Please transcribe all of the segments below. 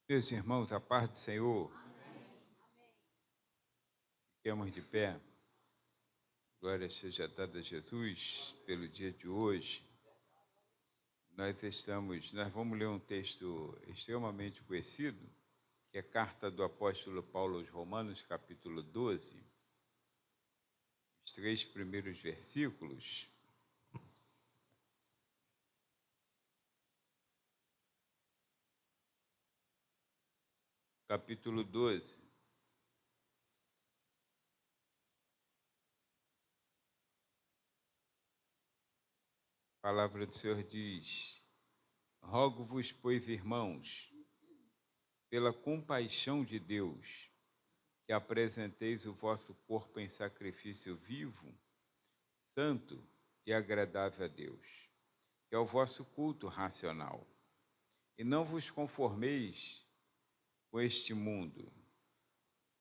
Meus irmãos, a paz do Senhor, fiquemos de pé. Glória seja dada a Jesus pelo dia de hoje. Nós vamos ler um texto extremamente conhecido, que é a carta do apóstolo Paulo aos Romanos, capítulo 12, os 3 primeiros versículos. Capítulo 12. A palavra do Senhor diz: Rogo-vos, pois, irmãos, pela compaixão de Deus, que apresenteis o vosso corpo em sacrifício vivo, santo e agradável a Deus, que é o vosso culto racional. E não vos conformeis com este mundo,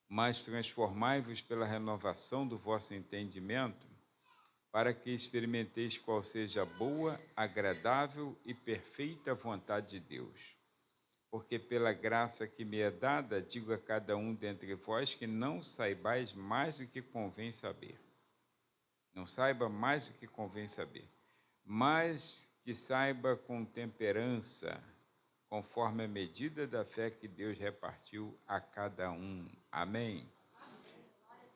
mas transformai-vos pela renovação do vosso entendimento, para que experimenteis qual seja a boa, agradável e perfeita vontade de Deus. Porque pela graça que me é dada, digo a cada um dentre vós que não saibais mais do que convém saber. Não saiba mais do que convém saber, mas que saiba com temperança, conforme a medida da fé que Deus repartiu a cada um. Amém?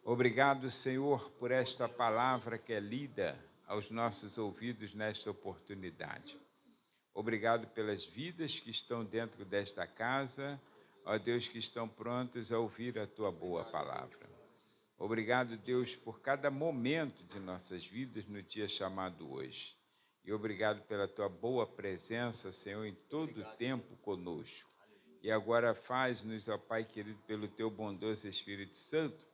Obrigado, Senhor, por esta palavra que é lida aos nossos ouvidos nesta oportunidade. Obrigado pelas vidas que estão dentro desta casa, ó Deus, que estão prontos a ouvir a Tua boa palavra. Obrigado, Deus, por cada momento de nossas vidas no dia chamado hoje. E obrigado pela Tua boa presença, Senhor, em todo o tempo conosco. E agora faz-nos, ó Pai querido, pelo Teu bondoso Espírito Santo,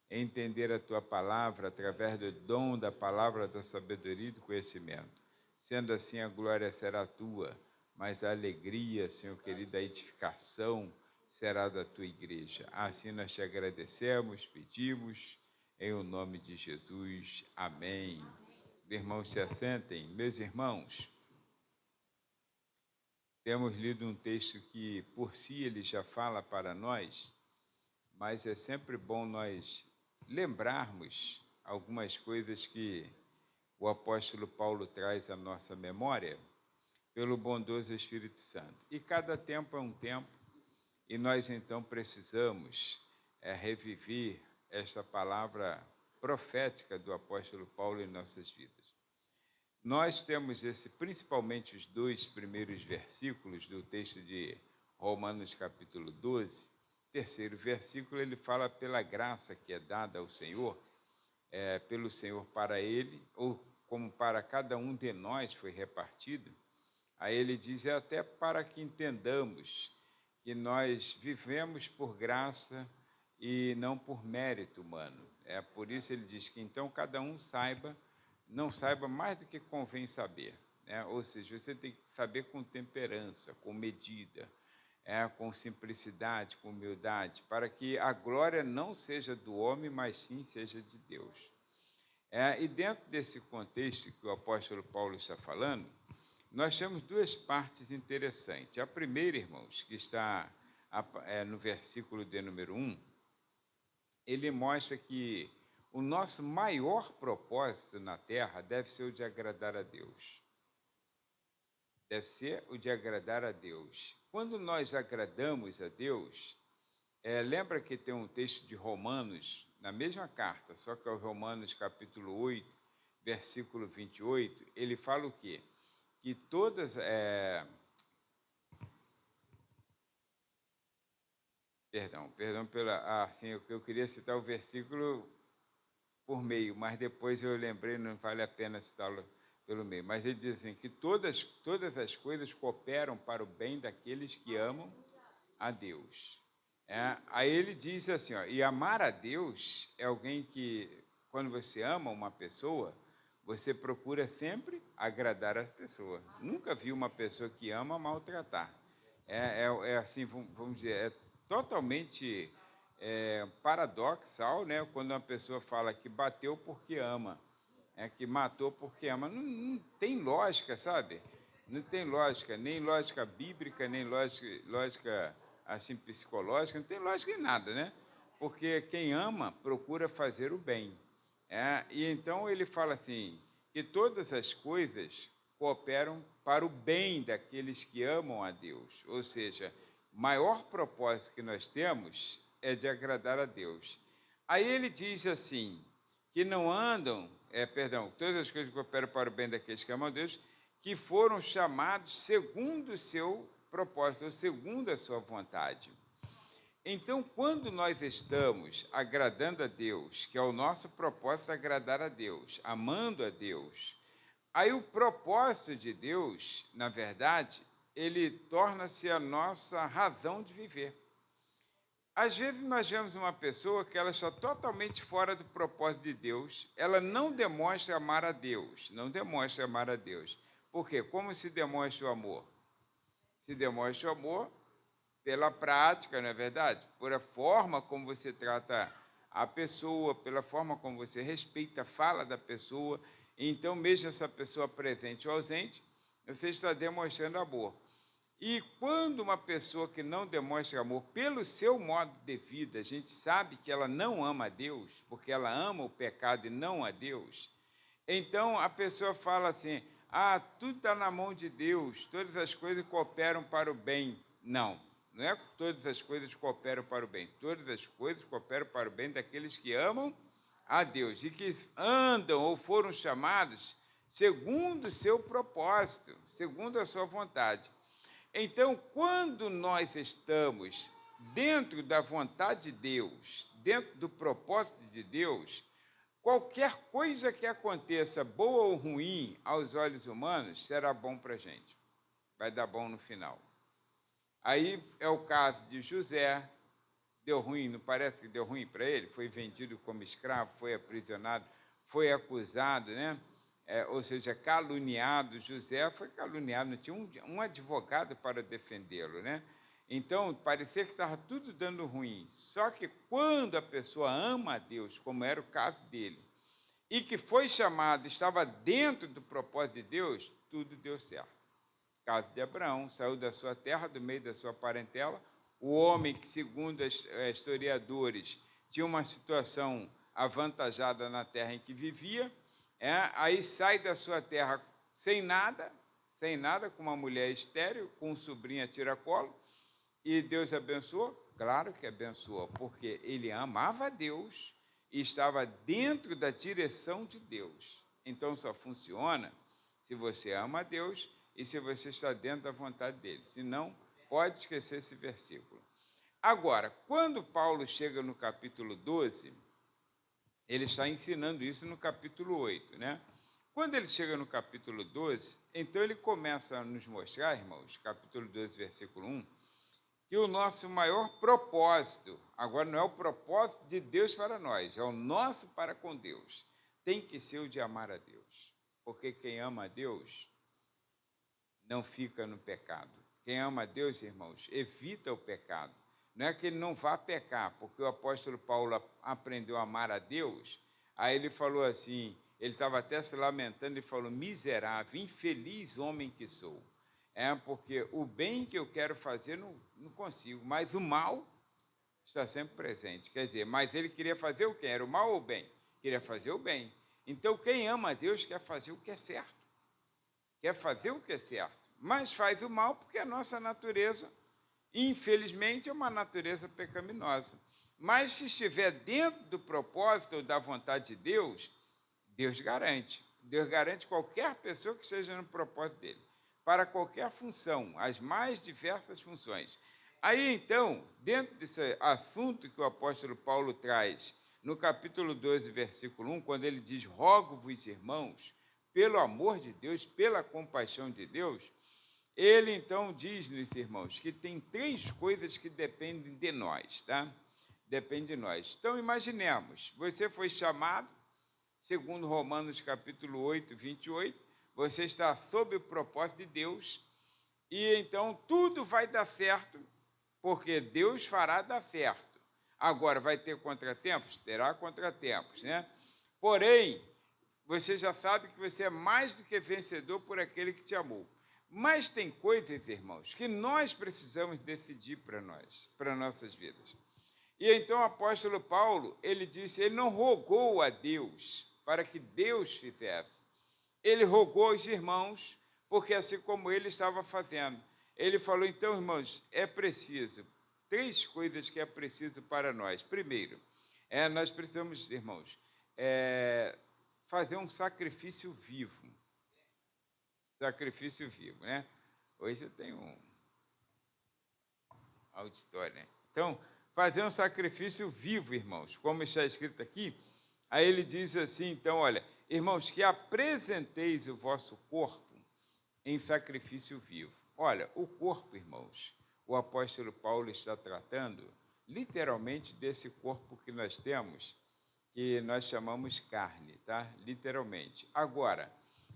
entender a Tua palavra através do dom da palavra da sabedoria e do conhecimento. Sendo assim, a glória será Tua, mas a alegria, Senhor querido, a edificação será da Tua igreja. Assim nós te agradecemos, pedimos, em o nome de Jesus. Amém. Os irmãos se assentem. Meus irmãos, temos lido um texto que, por si, ele já fala para nós, mas é sempre bom nós lembrarmos algumas coisas que o apóstolo Paulo traz à nossa memória pelo bondoso Espírito Santo. E cada tempo é um tempo, e nós então precisamos reviver esta palavra profética do apóstolo Paulo em nossas vidas. Nós temos principalmente os 2 primeiros versículos do texto de Romanos capítulo 12, terceiro versículo, ele fala pela graça que é dada ao Senhor, pelo Senhor para ele, ou como para cada um de nós foi repartido. Aí ele diz, até para que entendamos que nós vivemos por graça e não por mérito humano. Por isso ele diz que então cada um não saiba mais do que convém saber. Ou seja, você tem que saber com temperança, com medida, com simplicidade, com humildade, para que a glória não seja do homem, mas sim seja de Deus. E dentro desse contexto que o apóstolo Paulo está falando, nós temos 2 partes interessantes. A primeira, irmãos, que está no versículo de número 1, ele mostra que o nosso maior propósito na terra deve ser o de agradar a Deus. Deve ser o de agradar a Deus. Quando nós agradamos a Deus, lembra que tem um texto de Romanos, na mesma carta, só que é o Romanos capítulo 8, versículo 28, ele fala o quê? Que todas... Perdão pela... sim, eu queria citar o versículo por meio, mas depois eu lembrei, não vale a pena citá-lo pelo meio. Mas ele diz assim, que todas as coisas cooperam para o bem daqueles que amam a Deus. Aí ele diz assim, e amar a Deus é alguém que, quando você ama uma pessoa, você procura sempre agradar a pessoa. Nunca vi uma pessoa que ama maltratar. Assim, vamos dizer, totalmente paradoxal, né? Quando uma pessoa fala que bateu porque ama, que matou porque ama. Não tem lógica, sabe? Não tem lógica, nem lógica bíblica, nem lógica assim psicológica, não tem lógica em nada, né? Porque quem ama procura fazer o bem. E então ele fala assim, que todas as coisas cooperam para o bem daqueles que amam a Deus. Ou seja, o maior propósito que nós temos é de agradar a Deus. Aí ele diz assim, que não andam, todas as coisas cooperam para o bem daqueles que amam a Deus, que foram chamados segundo o seu propósito, ou segundo a sua vontade. Então, quando nós estamos agradando a Deus, que é o nosso propósito agradar a Deus, amando a Deus, aí o propósito de Deus, na verdade, ele torna-se a nossa razão de viver. Às vezes nós vemos uma pessoa que ela está totalmente fora do propósito de Deus, ela não demonstra amar a Deus, não demonstra amar a Deus. Por quê? Como se demonstra o amor? Se demonstra o amor pela prática, não é verdade? Por a forma como você trata a pessoa, pela forma como você respeita a fala da pessoa. Então, mesmo essa pessoa presente ou ausente, você está demonstrando amor. E quando uma pessoa que não demonstra amor pelo seu modo de vida, a gente sabe que ela não ama a Deus, porque ela ama o pecado e não a Deus, então a pessoa fala assim, tudo está na mão de Deus, todas as coisas cooperam para o bem. Não é que todas as coisas cooperam para o bem, todas as coisas cooperam para o bem daqueles que amam a Deus e que andam ou foram chamados segundo o seu propósito, segundo a sua vontade. Então, quando nós estamos dentro da vontade de Deus, dentro do propósito de Deus, qualquer coisa que aconteça, boa ou ruim, aos olhos humanos, será bom para a gente. Vai dar bom no final. Aí é o caso de José, deu ruim, não parece que deu ruim para ele? Foi vendido como escravo, foi aprisionado, foi acusado, né? Ou seja, caluniado. José foi caluniado, não tinha um advogado para defendê-lo, né? Então, parecia que estava tudo dando ruim. Só que quando a pessoa ama a Deus, como era o caso dele, e que foi chamado, estava dentro do propósito de Deus, tudo deu certo. Caso de Abraão, saiu da sua terra, do meio da sua parentela, o homem que, segundo os historiadores, tinha uma situação avantajada na terra em que vivia, aí sai da sua terra sem nada, com uma mulher estéril, com um sobrinho a tiracolo, e Deus abençoou? Claro que abençoou, porque ele amava a Deus e estava dentro da direção de Deus. Então só funciona se você ama a Deus e se você está dentro da vontade dele. Se não, pode esquecer esse versículo. Agora, quando Paulo chega no capítulo 12, ele está ensinando isso no capítulo 8, né? Quando ele chega no capítulo 12, então ele começa a nos mostrar, irmãos, capítulo 12, versículo 1, que o nosso maior propósito, agora não é o propósito de Deus para nós, é o nosso para com Deus, tem que ser o de amar a Deus. Porque quem ama a Deus não fica no pecado. Quem ama a Deus, irmãos, evita o pecado. Não é que ele não vá pecar, porque o apóstolo Paulo aprendeu a amar a Deus, aí ele falou assim, ele estava até se lamentando e falou, miserável, infeliz homem que sou. Porque o bem que eu quero fazer não consigo, mas o mal está sempre presente. Quer dizer, mas ele queria fazer o quê? Era o mal ou o bem? Queria fazer o bem. Então, quem ama a Deus quer fazer o que é certo. Quer fazer o que é certo, mas faz o mal porque a nossa natureza, infelizmente, é uma natureza pecaminosa. Mas se estiver dentro do propósito ou da vontade de Deus, Deus garante. Deus garante qualquer pessoa que esteja no propósito dele, para qualquer função, as mais diversas funções. Aí, então, dentro desse assunto que o apóstolo Paulo traz, no capítulo 12, versículo 1, quando ele diz, rogo-vos, irmãos, pelo amor de Deus, pela compaixão de Deus, ele, então, diz-nos, irmãos, que tem 3 coisas que dependem de nós, tá? Depende de nós. Então, imaginemos, você foi chamado, segundo Romanos, capítulo 8, 28, você está sob o propósito de Deus, e então tudo vai dar certo, porque Deus fará dar certo. Agora, vai ter contratempos? Terá contratempos, né? Porém, você já sabe que você é mais do que vencedor por aquele que te amou. Mas tem coisas, irmãos, que nós precisamos decidir para nós, para nossas vidas. E então o apóstolo Paulo, ele disse, ele não rogou a Deus para que Deus fizesse. Ele rogou aos irmãos, porque assim como ele estava fazendo. Ele falou, então, irmãos, é preciso, 3 coisas que é preciso para nós. Primeiro, nós precisamos, irmãos, fazer um sacrifício vivo. Sacrifício vivo, né? Hoje eu tenho um auditório, né? Então, fazer um sacrifício vivo, irmãos, como está escrito aqui. Aí ele diz assim, então, olha, irmãos, que apresenteis o vosso corpo em sacrifício vivo. Olha, o corpo, irmãos, o apóstolo Paulo está tratando literalmente desse corpo que nós temos, que nós chamamos carne, tá? Literalmente. Agora,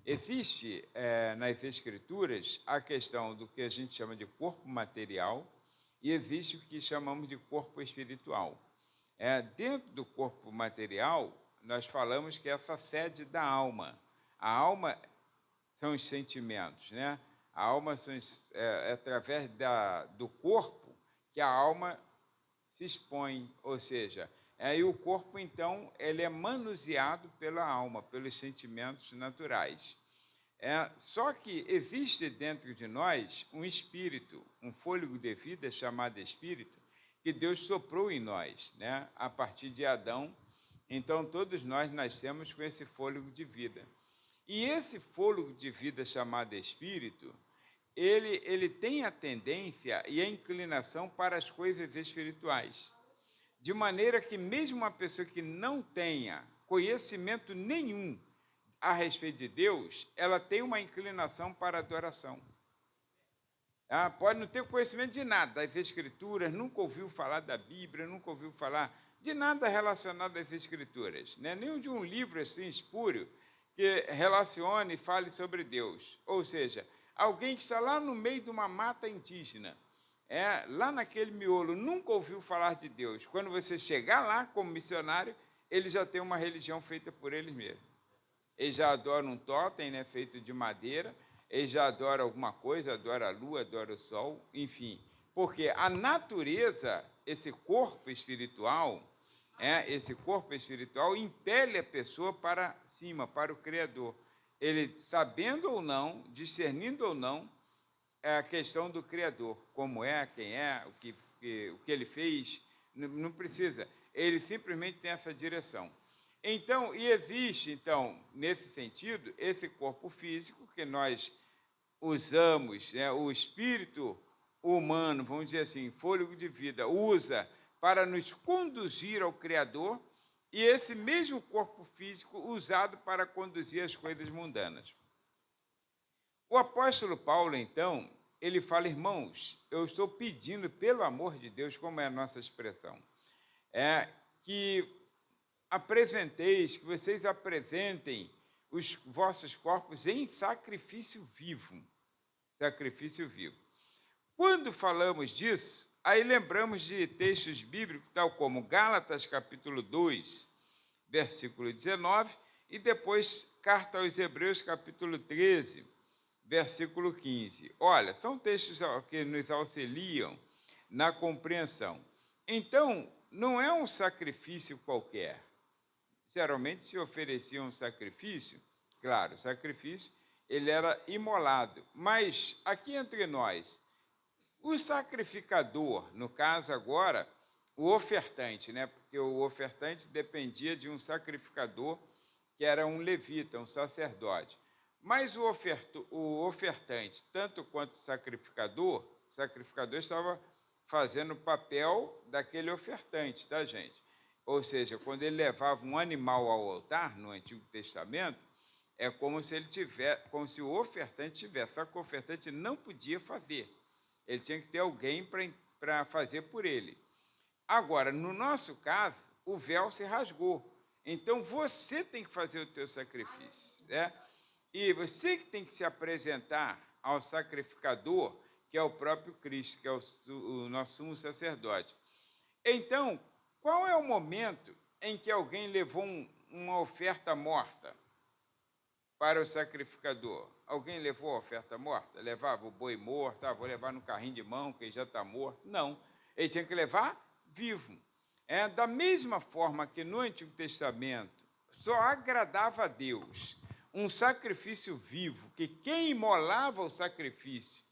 existe nas Escrituras a questão do que a gente chama de corpo material e existe o que chamamos de corpo espiritual. Dentro do corpo material, nós falamos que é essa sede da alma. A alma são os sentimentos, né? A alma é através do corpo que a alma se expõe, ou seja, e o corpo, então, ele é manuseado pela alma, pelos sentimentos naturais. Só que existe dentro de nós um espírito, um fôlego de vida chamado espírito, que Deus soprou em nós, né? A partir de Adão. Então, todos nós nascemos com esse fôlego de vida. E esse fôlego de vida chamado espírito, ele tem a tendência e a inclinação para as coisas espirituais. De maneira que mesmo uma pessoa que não tenha conhecimento nenhum a respeito de Deus, ela tem uma inclinação para a adoração. Pode não ter conhecimento de nada, das Escrituras, nunca ouviu falar da Bíblia, nunca ouviu falar de nada relacionado às Escrituras, né? Nem de um livro assim espúrio que relacione e fale sobre Deus. Ou seja, alguém que está lá no meio de uma mata indígena, lá naquele miolo, nunca ouviu falar de Deus. Quando você chegar lá como missionário, ele já tem uma religião feita por eles mesmos. Eles já adoram um totem, né, feito de madeira, eles já adoram alguma coisa, adoram a lua, adoram o sol, enfim. Porque a natureza, esse corpo espiritual impele a pessoa para cima, para o Criador. Ele, sabendo ou não, discernindo ou não, a questão do Criador, como quem o que ele fez, não precisa. Ele simplesmente tem essa direção. Então, e existe, então, nesse sentido, esse corpo físico que nós usamos, o espírito humano, vamos dizer assim, fôlego de vida, usa para nos conduzir ao Criador, e esse mesmo corpo físico usado para conduzir as coisas mundanas. O apóstolo Paulo, então, ele fala, irmãos, eu estou pedindo, pelo amor de Deus, como é a nossa expressão, que que vocês apresentem os vossos corpos em sacrifício vivo. Sacrifício vivo. Quando falamos disso, aí lembramos de textos bíblicos, tal como Gálatas, capítulo 2, versículo 19, e depois Carta aos Hebreus, capítulo 13, versículo 15. Olha, são textos que nos auxiliam na compreensão. Então, não é um sacrifício qualquer. Geralmente se oferecia um sacrifício, claro, o sacrifício, ele era imolado. Mas, aqui entre nós, o sacrificador, no caso agora, o ofertante, né? Porque o ofertante dependia de um sacrificador, que era um levita, um sacerdote. Mas o ofertante, tanto quanto o sacrificador estava fazendo o papel daquele ofertante, tá, gente? Ou seja, quando ele levava um animal ao altar, no Antigo Testamento, é como se o ofertante tivesse, só que o ofertante não podia fazer. Ele tinha que ter alguém para fazer por ele. Agora, no nosso caso, o véu se rasgou. Então, você tem que fazer o teu sacrifício. E você que tem que se apresentar ao sacrificador, que é o próprio Cristo, que é o nosso sumo sacerdote. Então, qual é o momento em que alguém levou uma oferta morta? para o sacrificador? Alguém levou a oferta morta? Levava o boi morto, vou levar no carrinho de mão, que já está morto. Não, ele tinha que levar vivo. Da mesma forma que no Antigo Testamento só agradava a Deus um sacrifício vivo, que quem imolava o sacrifício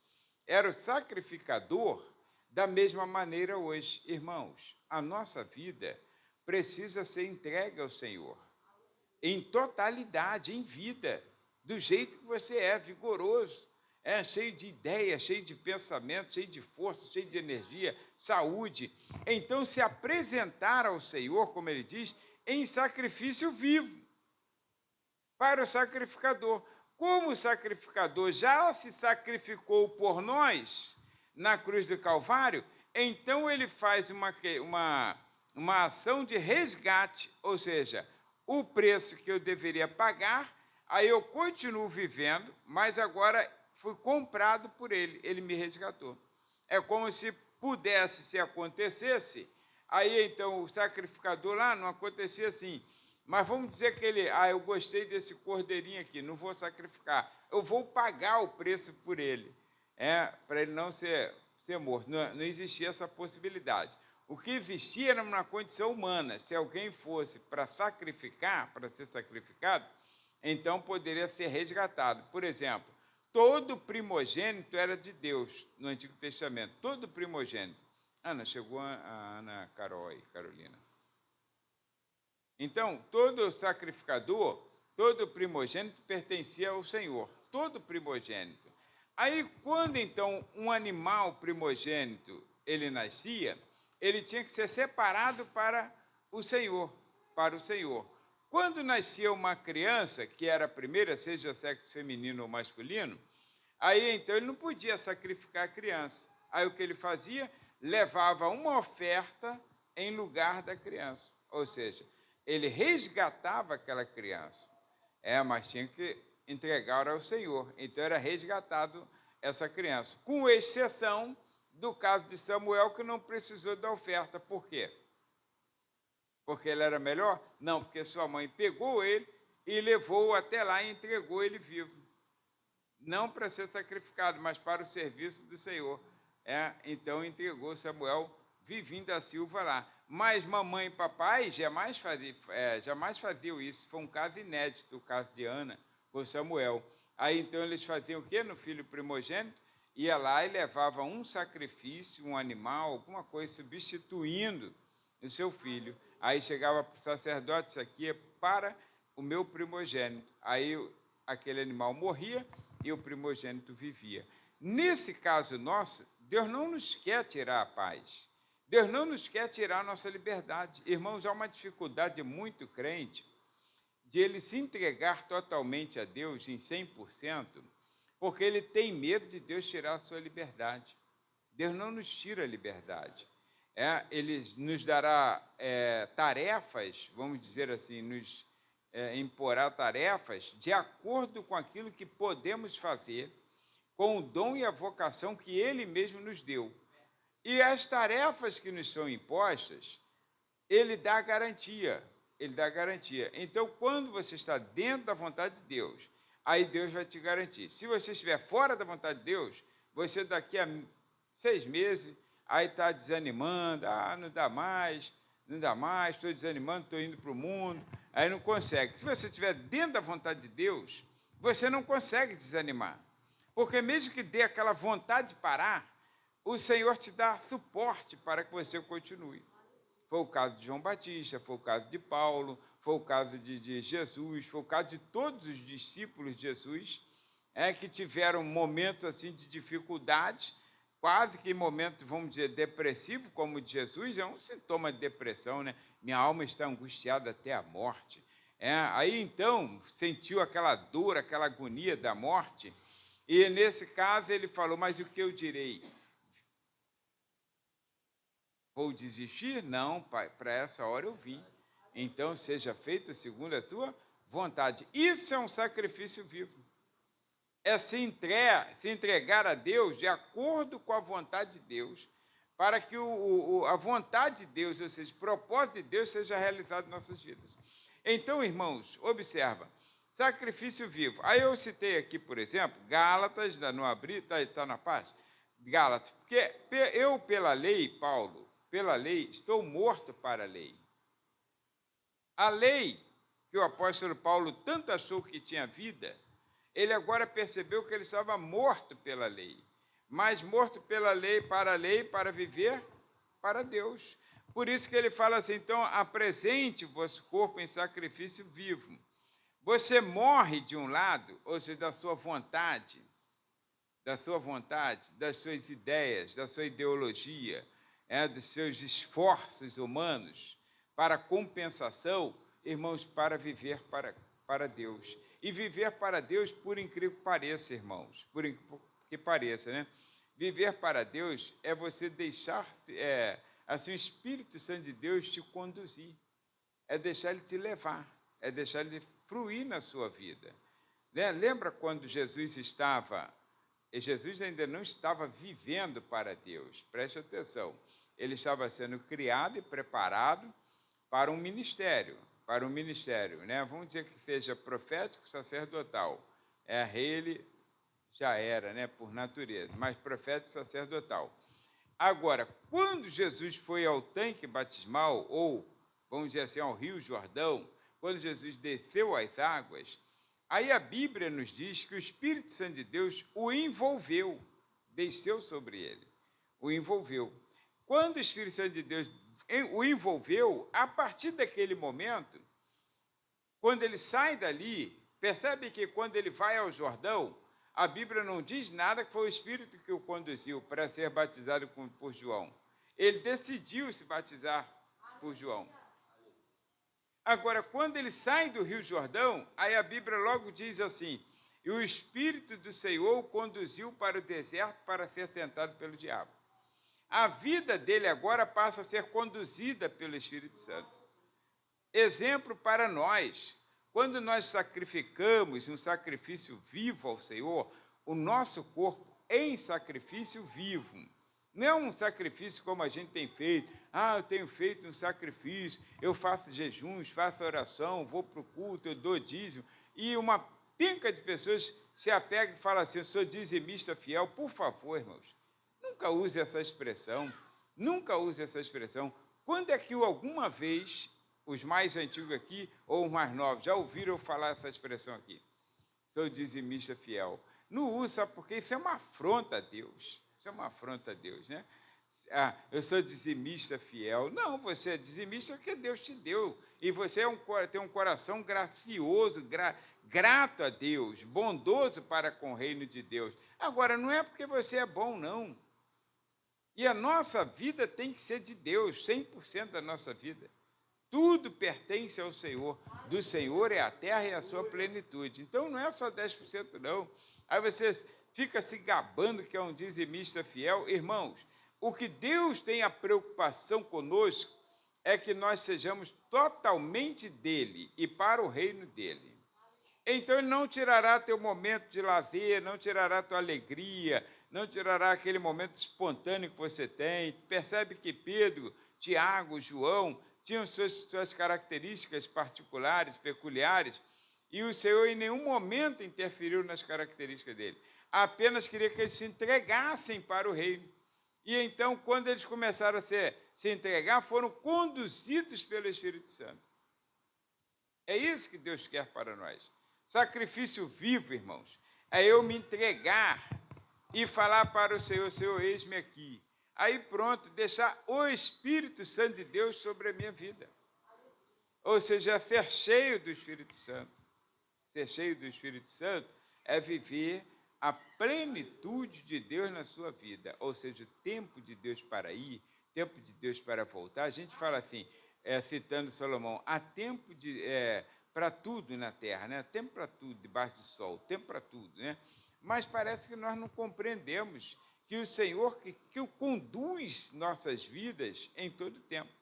era o sacrificador, da mesma maneira hoje, irmãos, a nossa vida precisa ser entregue ao Senhor, em totalidade, em vida, do jeito que você é, vigoroso, cheio de ideias, cheio de pensamento, cheio de força, cheio de energia, saúde. Então, se apresentar ao Senhor, como ele diz, em sacrifício vivo, para o sacrificador. Como o sacrificador já se sacrificou por nós na cruz do Calvário, então ele faz uma ação de resgate, ou seja, o preço que eu deveria pagar, aí eu continuo vivendo, mas agora fui comprado por ele, ele me resgatou. É como se pudesse, se acontecesse, aí então o sacrificador lá não acontecia assim, mas vamos dizer que ele, eu gostei desse cordeirinho aqui, não vou sacrificar, eu vou pagar o preço por ele, para ele não ser morto. Não existia essa possibilidade. O que existia era uma condição humana. Se alguém fosse para sacrificar, para ser sacrificado, então poderia ser resgatado. Por exemplo, todo primogênito era de Deus no Antigo Testamento, todo primogênito. Chegou a Ana Carol aí, Carolina. Então, todo sacrificador, todo primogênito pertencia ao Senhor, todo primogênito. Aí, quando então um animal primogênito ele nascia, ele tinha que ser separado para o Senhor, Quando nascia uma criança, que era a primeira, seja sexo feminino ou masculino, aí então ele não podia sacrificar a criança. Aí o que ele fazia? Levava uma oferta em lugar da criança, ou seja, ele resgatava aquela criança, mas tinha que entregar ao Senhor. Então era resgatado essa criança, com exceção do caso de Samuel, que não precisou da oferta. Por quê? Porque ele era melhor? Não, porque sua mãe pegou ele e levou até lá e entregou ele vivo. Não para ser sacrificado, mas para o serviço do Senhor. Então entregou Samuel vivinho da Silva lá. Mas mamãe e papai jamais faziam isso. Foi um caso inédito, o caso de Ana com Samuel. Aí então eles faziam o quê no filho primogênito? Ia lá e levava um sacrifício, um animal, alguma coisa, substituindo o seu filho. Aí chegava para o sacerdote, isso aqui é para o meu primogênito. Aí aquele animal morria e o primogênito vivia. Nesse caso nosso, Deus não nos quer tirar a paz. Deus não nos quer tirar a nossa liberdade. Irmãos, há uma dificuldade muito crente de ele se entregar totalmente a Deus em 100%, porque ele tem medo de Deus tirar a sua liberdade. Deus não nos tira a liberdade. Ele nos dará tarefas, vamos dizer assim, nos imporá tarefas de acordo com aquilo que podemos fazer, com o dom e a vocação que ele mesmo nos deu. E as tarefas que nos são impostas, ele dá garantia. Então, quando você está dentro da vontade de Deus, aí Deus vai te garantir. Se você estiver fora da vontade de Deus, você daqui a 6 meses, aí está desanimando, não dá mais, estou desanimando, estou indo para o mundo, aí não consegue. Se você estiver dentro da vontade de Deus, você não consegue desanimar, porque mesmo que dê aquela vontade de parar, o Senhor te dá suporte para que você continue. Foi o caso de João Batista, foi o caso de Paulo, foi o caso de Jesus, foi o caso de todos os discípulos de Jesus, que tiveram momentos assim de dificuldades, quase que momentos, vamos dizer, depressivos, como o de Jesus, é um sintoma de depressão, né? Minha alma está angustiada até a morte. Aí então sentiu aquela dor, aquela agonia da morte, e nesse caso ele falou, mas o que eu direi? Vou desistir? Não, Pai, para essa hora eu vim. Então, seja feita segundo a tua vontade. Isso é um sacrifício vivo. É se entregar a Deus de acordo com a vontade de Deus, para que a vontade de Deus, ou seja, o propósito de Deus, seja realizado em nossas vidas. Então, irmãos, observa, Sacrifício vivo. Aí eu citei aqui, por exemplo, Gálatas, não abri, está na parte? Gálatas, porque eu, pela lei, Paulo, pela lei, estou morto para a lei. A lei, que o apóstolo Paulo tanto achou que tinha vida, ele agora percebeu que ele estava morto pela lei. Mas morto pela lei, para viver para Deus. Por isso que ele fala assim, então, apresente o vosso corpo em sacrifício vivo. Você morre de um lado, ou seja, da sua vontade, das suas ideias, da sua ideologia, dos seus esforços humanos para compensação, irmãos, para viver para Deus. E viver para Deus, por incrível que pareça, irmãos, por incrível que pareça, né? Viver para Deus é você deixar, assim, o Espírito Santo de Deus te conduzir, é deixar ele te levar, é deixar ele fluir na sua vida. Né? Lembra quando Jesus ainda não estava vivendo para Deus, preste atenção, ele estava sendo criado e preparado para um ministério, né? Vamos dizer que seja profético, sacerdotal. Ele já era, né, por natureza, mas profético, sacerdotal. Agora, quando Jesus foi ao tanque batismal, ou, vamos dizer assim, ao Rio Jordão, quando Jesus desceu às águas, aí a Bíblia nos diz que o Espírito Santo de Deus o envolveu, desceu sobre ele, o envolveu. Quando o Espírito Santo de Deus o envolveu, a partir daquele momento, quando ele sai dali, percebe que quando ele vai ao Jordão, a Bíblia não diz nada que foi o Espírito que o conduziu para ser batizado por João. Ele decidiu se batizar por João. Agora, quando ele sai do Rio Jordão, aí a Bíblia logo diz assim, e o Espírito do Senhor o conduziu para o deserto para ser tentado pelo diabo. A vida dele agora passa a ser conduzida pelo Espírito Santo. Exemplo para nós, quando nós sacrificamos um sacrifício vivo ao Senhor, o nosso corpo em sacrifício vivo, não é um sacrifício como a gente tem feito, eu tenho feito um sacrifício, eu faço jejuns, faço oração, vou para o culto, eu dou dízimo, e uma penca de pessoas se apega e fala assim, eu sou dizimista fiel. Por favor, irmãos, nunca use essa expressão, Quando é que alguma vez, os mais antigos aqui, ou os mais novos, já ouviram eu falar essa expressão aqui? Sou dizimista fiel. Não usa, porque isso é uma afronta a Deus. Isso é uma afronta a Deus, né? Eu sou dizimista fiel. Não, você é dizimista porque Deus te deu. E você tem um coração gracioso, grato a Deus, bondoso para com o reino de Deus. Agora, não é porque você é bom, não. E a nossa vida tem que ser de Deus, 100% da nossa vida. Tudo pertence ao Senhor. Do Senhor é a terra e a sua plenitude. Então, não é só 10%, não. Aí você fica se gabando que é um dizimista fiel. Irmãos, o que Deus tem a preocupação conosco é que nós sejamos totalmente dele e para o reino dele. Então, ele não tirará teu momento de lazer, não tirará tua alegria, não tirará aquele momento espontâneo que você tem. Percebe que Pedro, Tiago, João tinham suas características particulares, peculiares, e o Senhor em nenhum momento interferiu nas características dele. Apenas queria que eles se entregassem para o reino. E então, quando eles começaram a se entregar, foram conduzidos pelo Espírito Santo. É isso que Deus quer para nós. Sacrifício vivo, irmãos, é eu me entregar e falar para o Senhor, Senhor, eis-me aqui. Aí pronto, deixar o Espírito Santo de Deus sobre a minha vida. Ou seja, ser cheio do Espírito Santo. Ser cheio do Espírito Santo é viver a plenitude de Deus na sua vida. Ou seja, o tempo de Deus para ir, tempo de Deus para voltar. A gente fala assim, citando Salomão, há tempo para tudo na terra, né? Tempo para tudo debaixo do sol, tempo para tudo, né? Mas parece que nós não compreendemos que o Senhor que conduz nossas vidas em todo tempo.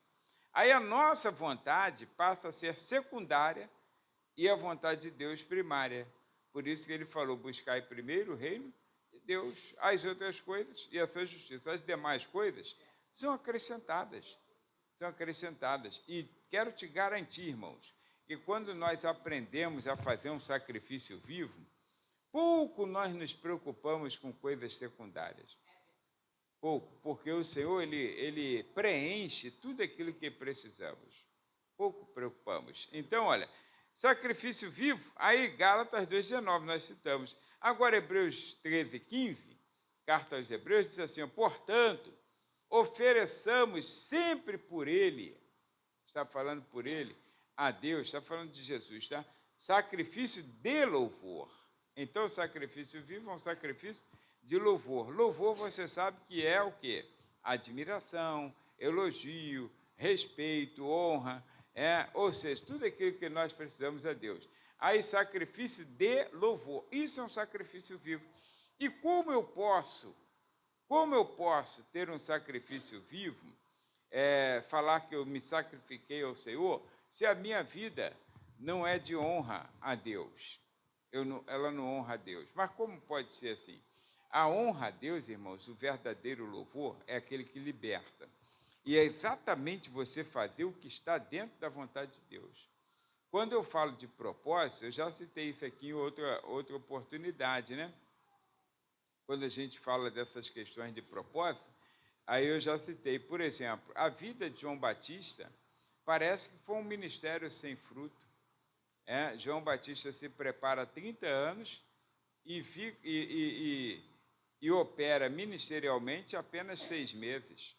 Aí a nossa vontade passa a ser secundária e a vontade de Deus primária. Por isso que ele falou, buscai primeiro o reino de Deus, as outras coisas e a sua justiça. As demais coisas são acrescentadas. E quero te garantir, irmãos, que quando nós aprendemos a fazer um sacrifício vivo, pouco nós nos preocupamos com coisas secundárias. Pouco, porque o Senhor, ele preenche tudo aquilo que precisamos. Pouco preocupamos. Então, olha, sacrifício vivo, aí Gálatas 2,19 nós citamos. Agora, Hebreus 13,15, carta aos Hebreus, diz assim, portanto, ofereçamos sempre por ele, está falando por ele, a Deus, está falando de Jesus, tá? Sacrifício de louvor. Então, sacrifício vivo é um sacrifício de louvor. Louvor, você sabe que é o quê? Admiração, elogio, respeito, honra, ou seja, tudo aquilo que nós precisamos a Deus. Aí, sacrifício de louvor. Isso é um sacrifício vivo. E como eu posso ter um sacrifício vivo, falar que eu me sacrifiquei ao Senhor, se a minha vida não é de honra a Deus? Ela não honra a Deus. Mas como pode ser assim? A honra a Deus, irmãos, o verdadeiro louvor é aquele que liberta. E é exatamente você fazer o que está dentro da vontade de Deus. Quando eu falo de propósito, eu já citei isso aqui em outra oportunidade, né? Quando a gente fala dessas questões de propósito, aí eu já citei, por exemplo, a vida de João Batista parece que foi um ministério sem fruto. João Batista se prepara há 30 anos e opera ministerialmente apenas 6 meses.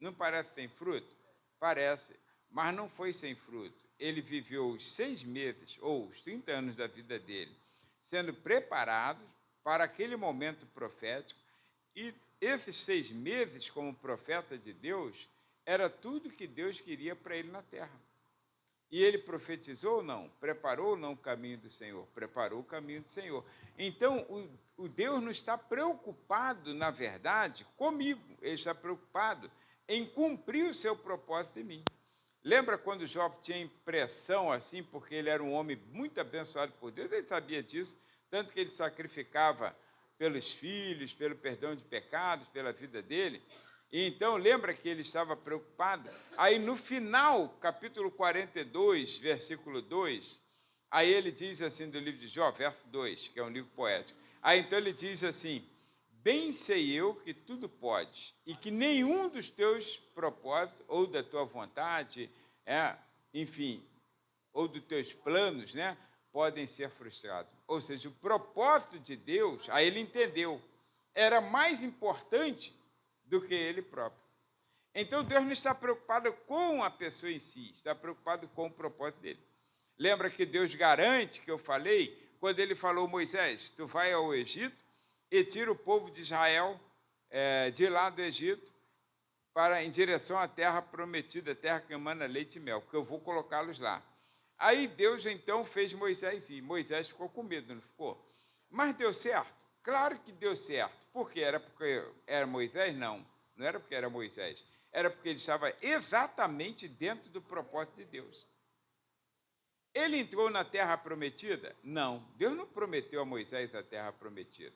Não parece sem fruto? Parece, mas não foi sem fruto. Ele viveu os 6 meses, ou os 30 anos da vida dele, sendo preparado para aquele momento profético, e esses 6 meses como profeta de Deus, era tudo que Deus queria para ele na terra. E ele profetizou ou não? Preparou ou não o caminho do Senhor? Preparou o caminho do Senhor. Então, o Deus não está preocupado, na verdade, comigo. Ele está preocupado em cumprir o seu propósito em mim. Lembra quando Jó tinha impressão assim, porque ele era um homem muito abençoado por Deus? Ele sabia disso, tanto que ele sacrificava pelos filhos, pelo perdão de pecados, pela vida dele. E então, lembra que ele estava preocupado? Aí, no final, capítulo 42, versículo 2, aí ele diz assim, do livro de Jó, verso 2, que é um livro poético. Aí, então, ele diz assim, bem sei eu que tudo podes, e que nenhum dos teus propósitos, ou da tua vontade, enfim, ou dos teus planos, né, podem ser frustrados. Ou seja, o propósito de Deus, aí ele entendeu, era mais importante do que ele próprio. Então, Deus não está preocupado com a pessoa em si, está preocupado com o propósito dele. Lembra que Deus garante, que eu falei, quando ele falou, Moisés, tu vai ao Egito e tira o povo de Israel de lá do Egito em direção à terra prometida, terra que emana leite e mel, que eu vou colocá-los lá. Aí Deus, então, fez Moisés ir. Moisés ficou com medo, não ficou? Mas deu certo? Claro que deu certo. Por quê? Era porque era Moisés? Não, não era porque era Moisés. Era porque ele estava exatamente dentro do propósito de Deus. Ele entrou na terra prometida? Não. Deus não prometeu a Moisés a terra prometida.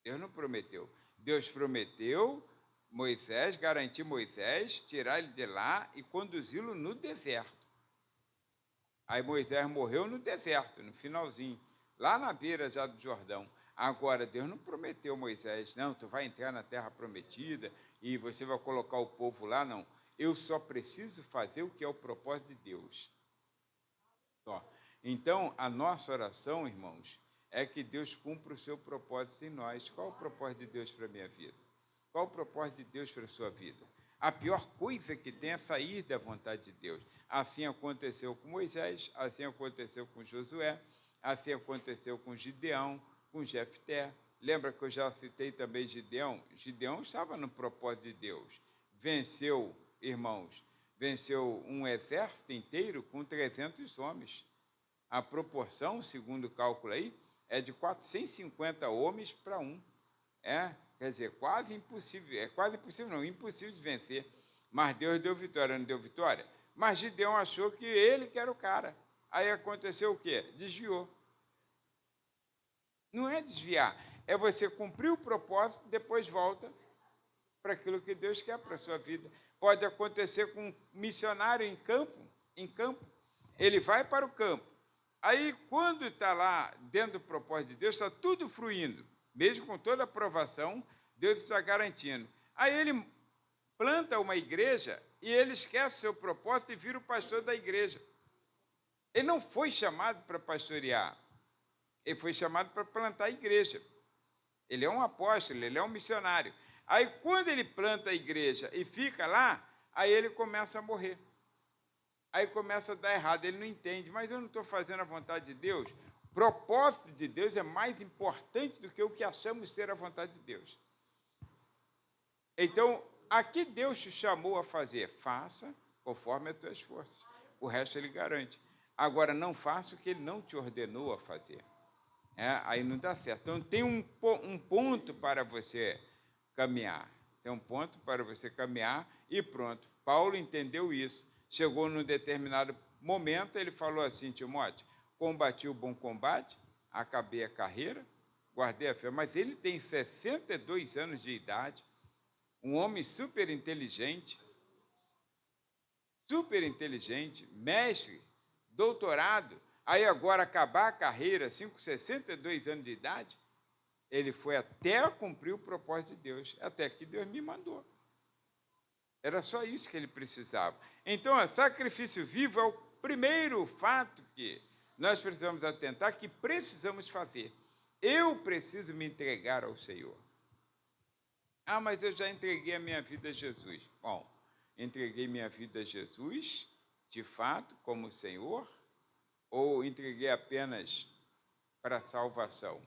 Deus não prometeu. Deus prometeu Moisés, garantir Moisés, tirar ele de lá e conduzi-lo no deserto. Aí Moisés morreu no deserto, no finalzinho, lá na beira já do Jordão. Agora, Deus não prometeu a Moisés, não, tu vai entrar na terra prometida e você vai colocar o povo lá, não. Eu só preciso fazer o que é o propósito de Deus. Só. Então, a nossa oração, irmãos, é que Deus cumpra o seu propósito em nós. Qual o propósito de Deus para a minha vida? Qual o propósito de Deus para a sua vida? A pior coisa que tem é sair da vontade de Deus. Assim aconteceu com Moisés, assim aconteceu com Josué, assim aconteceu com Gideão, com Jefté. Lembra que eu já citei também Gideão? Gideão estava no propósito de Deus. Venceu, irmãos, venceu um exército inteiro com 300 homens. A proporção, segundo o cálculo aí, é de 450 homens para 1. Quer dizer, quase impossível, impossível de vencer. Mas Deus deu vitória, não deu vitória? Mas Gideão achou que ele que era o cara. Aí aconteceu o quê? Desviou. Não é desviar, é você cumprir o propósito, depois volta para aquilo que Deus quer para a sua vida. pode acontecer com um missionário em campo. Ele vai para o campo. Aí, quando está lá dentro do propósito de Deus, está tudo fluindo, mesmo com toda a aprovação, Deus está garantindo. Aí ele planta uma igreja e ele esquece o seu propósito e vira o pastor da igreja. Ele não foi chamado para pastorear, ele foi chamado para plantar a igreja. Ele é um apóstolo, ele é um missionário. Aí, quando ele planta a igreja e fica lá, aí ele começa a morrer. Aí começa a dar errado, ele não entende, mas eu não estou fazendo a vontade de Deus. O propósito de Deus é mais importante do que o que achamos ser a vontade de Deus. Então, aqui Deus te chamou a fazer, faça conforme as tuas forças. O resto ele garante. Agora, não faça o que ele não te ordenou a fazer. Aí não dá certo. Então, tem um ponto para você caminhar. Tem um ponto para você caminhar e pronto. Paulo entendeu isso. Chegou num determinado momento, ele falou assim, Timóteo, combati o bom combate, acabei a carreira, guardei a fé. Mas ele tem 62 anos de idade, um homem super inteligente, mestre, doutorado, aí agora acabar a carreira, assim, com 62 anos de idade, ele foi até cumprir o propósito de Deus, até que Deus me mandou. Era só isso que ele precisava. Então, o sacrifício vivo é o primeiro fato que nós precisamos atentar, que precisamos fazer. Eu preciso me entregar ao Senhor. Ah, mas eu já entreguei a minha vida a Jesus. Bom, entreguei minha vida a Jesus, de fato, como Senhor, ou entreguei apenas para a salvação?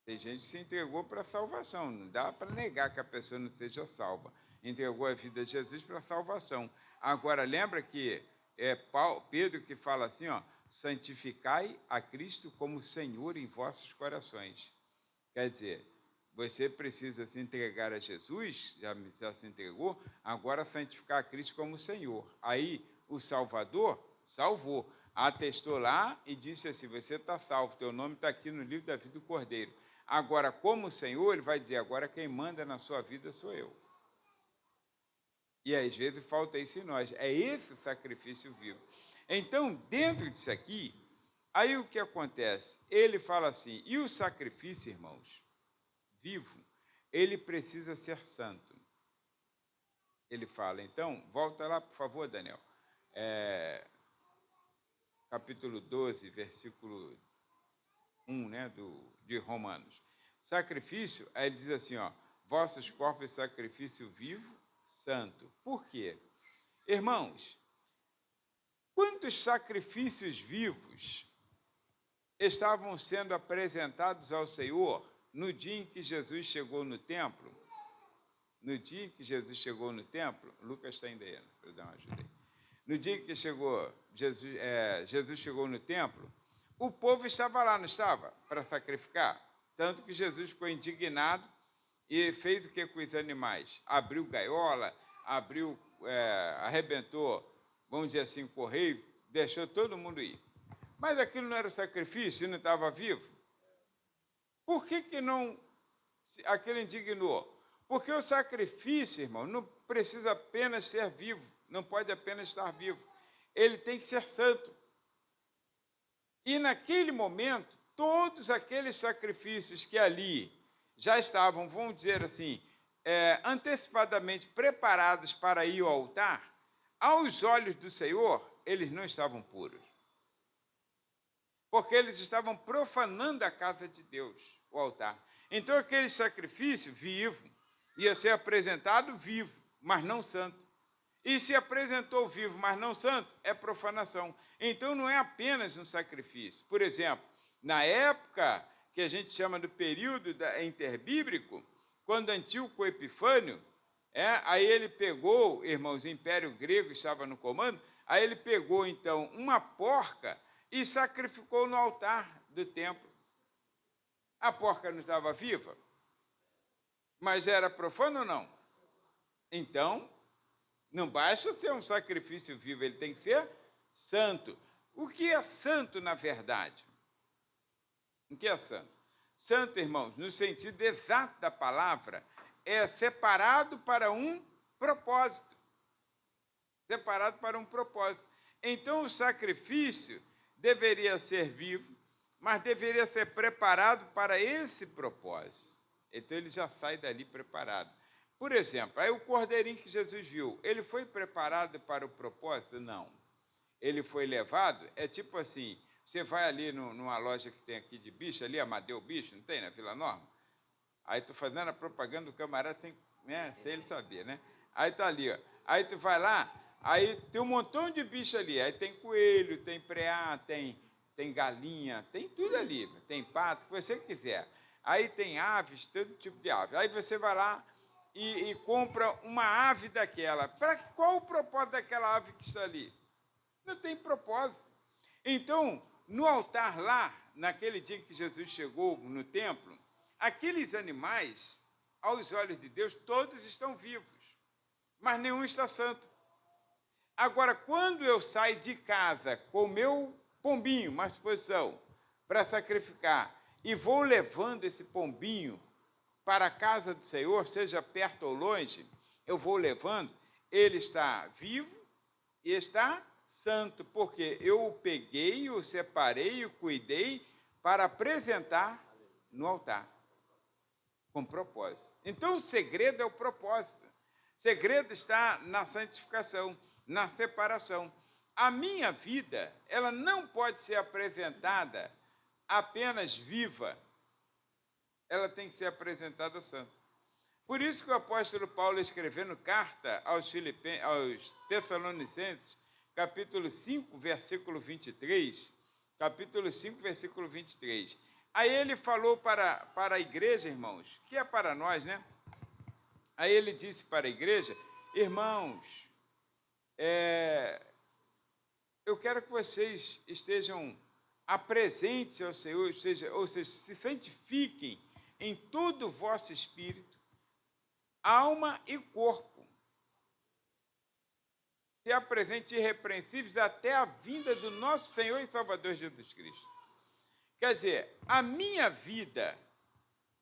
Tem gente que se entregou para a salvação, não dá para negar que a pessoa não seja salva. Entregou a vida a Jesus para a salvação. Agora, lembra que é Pedro que fala assim, santificai a Cristo como Senhor em vossos corações. Quer dizer, você precisa se entregar a Jesus, já se entregou, agora santificar a Cristo como Senhor. Aí, o Salvador salvou, atestou lá e disse assim, você está salvo, teu nome está aqui no livro da vida do Cordeiro. Agora, como Senhor, ele vai dizer, agora quem manda na sua vida sou eu. E às vezes falta isso em nós, é esse sacrifício vivo. Então, dentro disso aqui, aí o que acontece? Ele fala assim, e o sacrifício, irmãos, vivo, ele precisa ser santo. Ele fala, então, volta lá, por favor, Daniel. Capítulo 12, versículo 1, de Romanos. Sacrifício, aí ele diz assim, vossos corpos é sacrifício vivo, santo. Por quê? Irmãos, quantos sacrifícios vivos estavam sendo apresentados ao Senhor no dia em que Jesus chegou no templo? No dia em que Jesus chegou no templo, Lucas está ainda aí, para eu dar uma ajuda aí. No dia em que Jesus chegou no templo, o povo estava lá, não estava? Para sacrificar. Tanto que Jesus ficou indignado e fez o que com os animais? Abriu gaiola, arrebentou, vamos dizer assim, correio, deixou todo mundo ir. Mas aquilo não era sacrifício, não estava vivo? Por que não aquilo indignou? Porque o sacrifício, irmão, não precisa apenas ser vivo, não pode apenas estar vivo. Ele tem que ser santo. E naquele momento, todos aqueles sacrifícios que ali já estavam, vamos dizer assim, antecipadamente preparados para ir ao altar, aos olhos do Senhor, eles não estavam puros. Porque eles estavam profanando a casa de Deus, o altar. Então, aquele sacrifício vivo ia ser apresentado vivo, mas não santo. E se apresentou vivo, mas não santo, é profanação. Então, não é apenas um sacrifício. Por exemplo, na época que a gente chama do período interbíblico, quando Antíoco Epifânio, aí ele pegou, irmãos, o Império Grego estava no comando, aí ele pegou, então, uma porca e sacrificou no altar do templo. A porca não estava viva, mas era profana ou não? Então, não basta ser um sacrifício vivo, ele tem que ser santo. O que é santo, na verdade? O que é santo? Santo, irmãos, no sentido exato da palavra, é separado para um propósito. Separado para um propósito. Então, o sacrifício deveria ser vivo, mas deveria ser preparado para esse propósito. Então, ele já sai dali preparado. Por exemplo, aí o cordeirinho que Jesus viu, ele foi preparado para o propósito? Não. Ele foi levado, é tipo assim, você vai ali numa loja que tem aqui de bicho, ali, Amadeu Bicho, não tem, na Vila Norma? Aí tu fazendo a propaganda do camarada sem, né, sem ele saber, né? Aí tá ali, ó. Aí tu vai lá, aí tem um montão de bicho ali. Aí tem coelho, tem preá, tem galinha, tem tudo ali. Tem pato, o que você quiser. Aí tem aves, todo tipo de ave. Aí você vai lá e compra uma ave daquela. Para qual o propósito daquela ave que está ali? Não tem propósito. Então, no altar lá, naquele dia que Jesus chegou no templo, aqueles animais, aos olhos de Deus, todos estão vivos, mas nenhum está santo. Agora, quando eu saio de casa com o meu pombinho, uma suposição, para sacrificar, e vou levando esse pombinho para a casa do Senhor, seja perto ou longe, eu vou levando, ele está vivo e está santo, porque eu o peguei, o separei, o cuidei para apresentar no altar, com propósito. Então, o segredo é o propósito. O segredo está na santificação, na separação. A minha vida, ela não pode ser apresentada apenas viva, ela tem que ser apresentada santa. Por isso que o apóstolo Paulo, escrevendo carta aos Tessalonicenses, capítulo 5, versículo 23, capítulo 5, versículo 23, aí ele falou para a igreja, irmãos, que é para nós, né? Aí ele disse para a igreja, irmãos, eu quero que vocês estejam apresentes ao Senhor, ou seja, se santifiquem em todo o vosso espírito, alma e corpo. Se apresente irrepreensíveis até a vinda do nosso Senhor e Salvador Jesus Cristo. Quer dizer, a minha vida,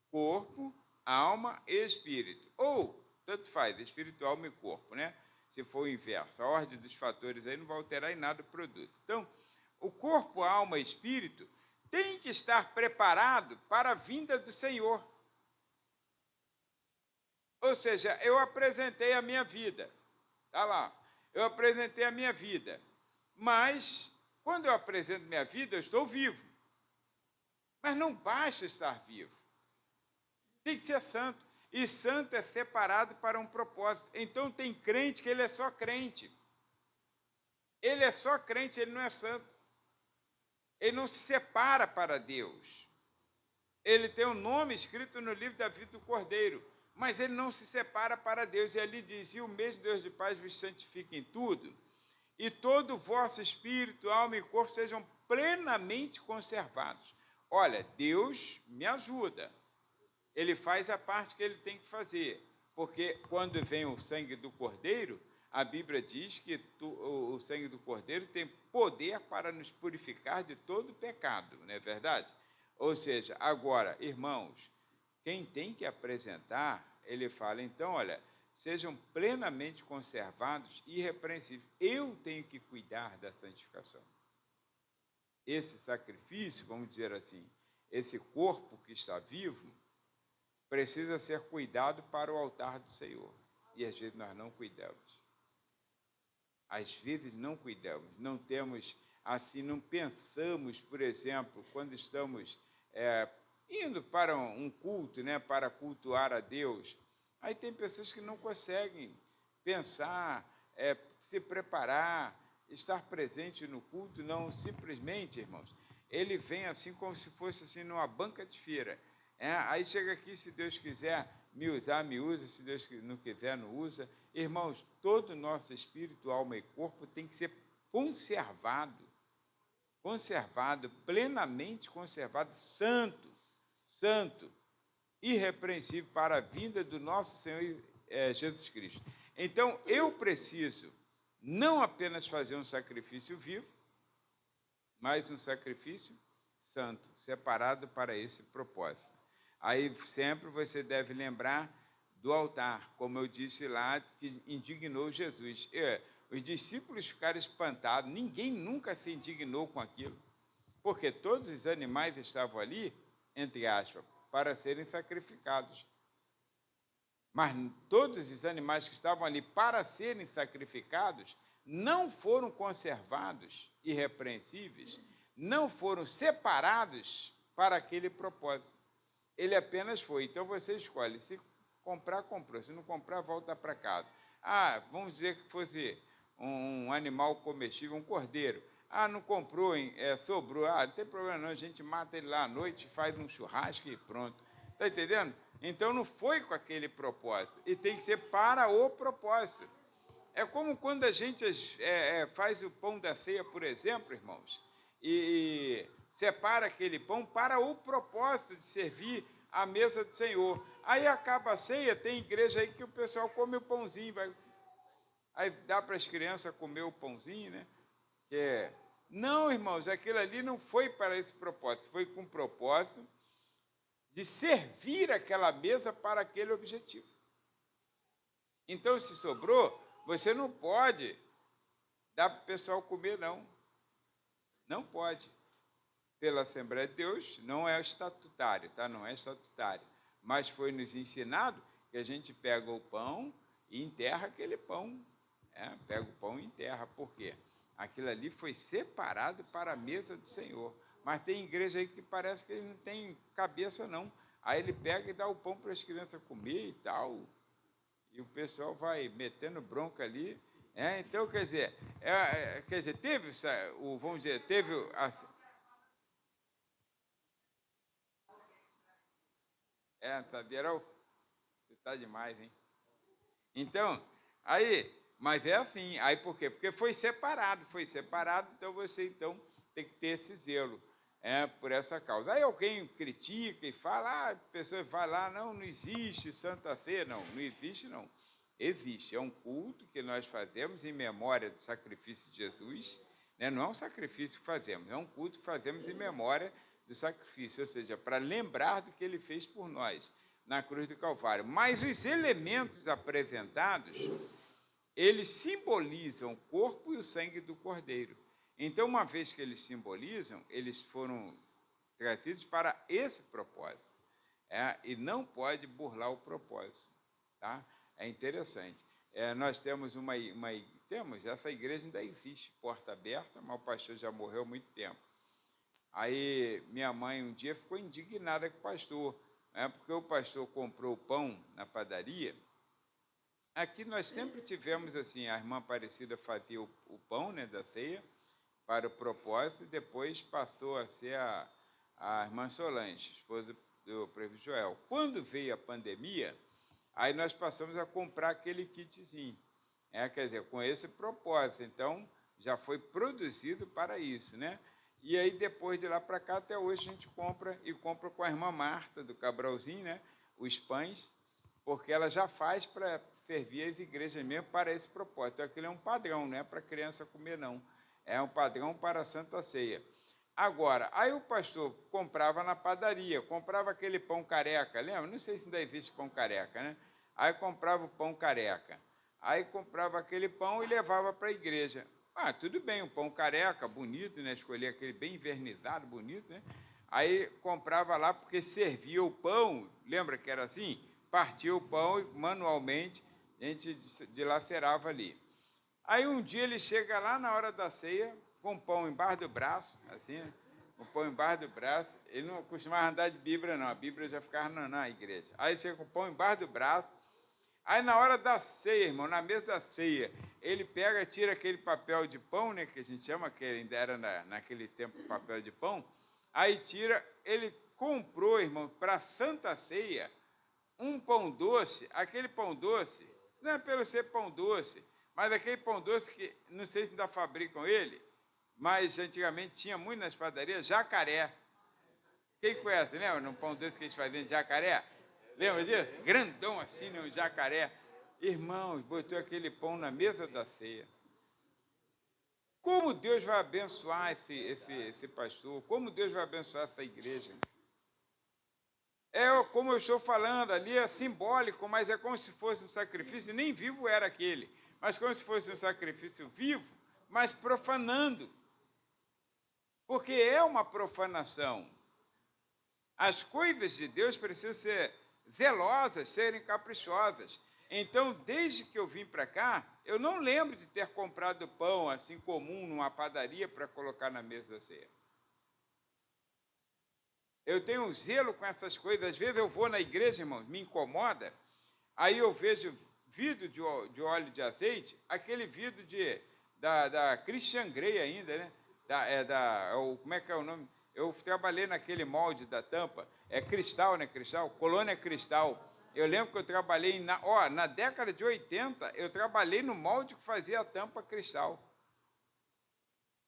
corpo, alma e espírito. Ou, tanto faz, espírito, alma e corpo, né? Se for o inverso, a ordem dos fatores aí não vai alterar em nada o produto. Então, o corpo, a alma e espírito tem que estar preparado para a vinda do Senhor. Ou seja, eu apresentei a minha vida. Está lá. Eu apresentei a minha vida. Mas, quando eu apresento minha vida, eu estou vivo. Mas não basta estar vivo. Tem que ser santo. E santo é separado para um propósito. Então, tem crente que ele é só crente. Ele é só crente, ele não é santo. Ele não se separa para Deus. Ele tem o nome escrito no livro da vida do Cordeiro, mas ele não se separa para Deus. E ali diz, e o mesmo Deus de paz vos santifique em tudo, e todo o vosso espírito, alma e corpo sejam plenamente conservados. Olha, Deus me ajuda. Ele faz a parte que ele tem que fazer, porque quando vem o sangue do Cordeiro, a Bíblia diz que o sangue do Cordeiro tem poder para nos purificar de todo pecado, não é verdade? Ou seja, agora, irmãos, quem tem que apresentar, ele fala, então, olha, sejam plenamente conservados e irrepreensíveis. Eu tenho que cuidar da santificação. Esse sacrifício, vamos dizer assim, esse corpo que está vivo, precisa ser cuidado para o altar do Senhor. E às vezes nós não cuidamos. Às vezes não cuidamos, não temos, assim, não pensamos, por exemplo, quando estamos indo para um culto, né, para cultuar a Deus. Aí tem pessoas que não conseguem pensar, se preparar, estar presente no culto, não, simplesmente, irmãos, ele vem assim como se fosse assim numa banca de feira. Aí chega aqui, se Deus quiser me usar, me usa, se Deus não quiser, não usa. Irmãos, todo o nosso espírito, alma e corpo tem que ser conservado, plenamente conservado, santo, irrepreensível para a vinda do nosso Senhor Jesus Cristo. Então, eu preciso não apenas fazer um sacrifício vivo, mas um sacrifício santo, separado para esse propósito. Aí sempre você deve lembrar do altar, como eu disse lá, que indignou Jesus. Os discípulos ficaram espantados, ninguém nunca se indignou com aquilo, porque todos os animais estavam ali, entre aspas, para serem sacrificados. Mas todos os animais que estavam ali para serem sacrificados não foram conservados irrepreensíveis, não foram separados para aquele propósito. Ele apenas foi. Então você escolhe. Se comprar, comprou. Se não comprar, volta para casa. Vamos dizer que fosse um animal comestível, um cordeiro. Não comprou, sobrou. Não tem problema não, a gente mata ele lá à noite, faz um churrasco e pronto. Está entendendo? Então não foi com aquele propósito. E tem que ser para o propósito. É como quando a gente faz o pão da ceia, por exemplo, irmãos, e separa aquele pão para o propósito de servir à mesa do Senhor. Aí acaba a ceia, tem igreja aí que o pessoal come o pãozinho, aí dá para as crianças comer o pãozinho, né? Não, irmãos, aquilo ali não foi para esse propósito, foi com o propósito de servir aquela mesa para aquele objetivo. Então, se sobrou, você não pode dar para o pessoal comer, não. Não pode. Pela Assembleia de Deus, não é estatutário, tá? Não é estatutário. Mas foi nos ensinado que a gente pega o pão e enterra aquele pão. Pega o pão e enterra. Por quê? Aquilo ali foi separado para a mesa do Senhor. Mas tem igreja aí que parece que ele não tem cabeça, não. Aí ele pega e dá o pão para as crianças comer e tal. E o pessoal vai metendo bronca ali. Então, quer dizer, teve, vamos dizer, teve... Tadeirão, você está demais, hein? Então, mas é assim, aí por quê? Porque foi separado, então você tem que ter esse zelo por essa causa. Aí alguém critica e fala, a pessoa vai lá, não existe Santa Ceia, não existe não. Existe, é um culto que nós fazemos em memória do sacrifício de Jesus, né? Não é um sacrifício que fazemos, é um culto que fazemos em memória do sacrifício, ou seja, para lembrar do que ele fez por nós na cruz do Calvário. Mas os elementos apresentados, eles simbolizam o corpo e o sangue do Cordeiro. Então, uma vez que eles simbolizam, eles foram trazidos para esse propósito. E não pode burlar o propósito. Tá? É interessante. Nós temos essa igreja ainda existe, porta aberta, mas o pastor já morreu há muito tempo. Aí minha mãe um dia ficou indignada com o pastor, porque o pastor comprou pão na padaria. Aqui nós sempre tivemos assim, a irmã Aparecida fazia o pão, né, da ceia para o propósito, e depois passou a ser a irmã Solange, esposa do prefeito Joel. Quando veio a pandemia, aí nós passamos a comprar aquele kitzinho, quer dizer, com esse propósito. Então, já foi produzido para isso, né? E aí, depois de lá para cá, até hoje, a gente compra com a irmã Marta, do Cabralzinho, né? Os pães, porque ela já faz para servir as igrejas mesmo para esse propósito. Então, aquilo é um padrão, não é para criança comer, não. É um padrão para a Santa Ceia. Agora, aí o pastor comprava na padaria, comprava aquele pão careca, lembra? Não sei se ainda existe pão careca, né? Aí comprava o pão careca. Aí comprava aquele pão e levava para a igreja. Tudo bem, um pão careca, bonito, né? Escolher aquele bem envernizado, bonito, né? Aí comprava lá porque servia o pão, lembra que era assim? Partia o pão e manualmente a gente dilacerava ali. Aí um dia ele chega lá na hora da ceia, com o pão embaixo do braço, assim, né? Com o pão embaixo do braço. Ele não costumava andar de Bíblia, não. A Bíblia já ficava na igreja. Aí ele chega com o pão embaixo do braço. Aí na hora da ceia, irmão, na mesa da ceia, ele pega, tira aquele papel de pão, né, que a gente chama, que ainda era naquele tempo papel de pão. Aí tira, ele comprou, irmão, para a Santa Ceia, um pão doce. Aquele pão doce, não é pelo ser pão doce, mas aquele pão doce que, não sei se ainda fabricam ele, mas antigamente tinha muito nas padarias, jacaré. Quem conhece, lembra? Um pão doce que eles faziam de jacaré? Lembra disso? Grandão assim, né? Um jacaré. Irmãos, botou aquele pão na mesa da ceia. Como Deus vai abençoar esse pastor? Como Deus vai abençoar essa igreja? É como eu estou falando, ali é simbólico, mas é como se fosse um sacrifício, nem vivo era aquele, mas como se fosse um sacrifício vivo, mas profanando. Porque é uma profanação. As coisas de Deus precisam ser zelosas, serem caprichosas. Então, desde que eu vim para cá, eu não lembro de ter comprado pão assim comum numa padaria para colocar na mesa da ceia. Eu tenho um zelo com essas coisas. Às vezes eu vou na igreja, irmão, me incomoda. Aí eu vejo vidro de óleo de azeite, aquele vidro da Christian Grey ainda, né? Como é que é o nome? Eu trabalhei naquele molde da tampa, é cristal, né? Cristal, colônia cristal. Eu lembro que eu trabalhei, na década de 80, eu trabalhei no molde que fazia a tampa cristal.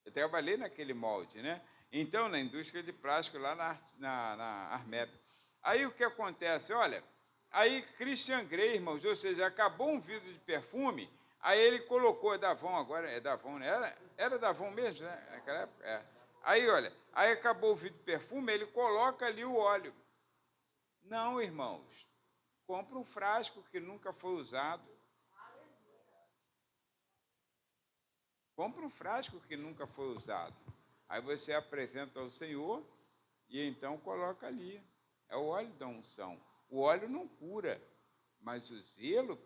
Eu trabalhei naquele molde, né? Então, na indústria de plástico, lá na Armep. Aí o que acontece? Olha, aí Christian Grey, irmãos, ou seja, acabou um vidro de perfume, aí ele colocou, é Davon agora, é Davon, né? Era Davon mesmo, né? Naquela época, é. Aí, olha, aí acabou o vidro de perfume, ele coloca ali o óleo. Não, irmãos, compra um frasco que nunca foi usado. Compra um frasco que nunca foi usado. Aí você apresenta ao Senhor e então coloca ali. É o óleo da unção. O óleo não cura, mas o zelo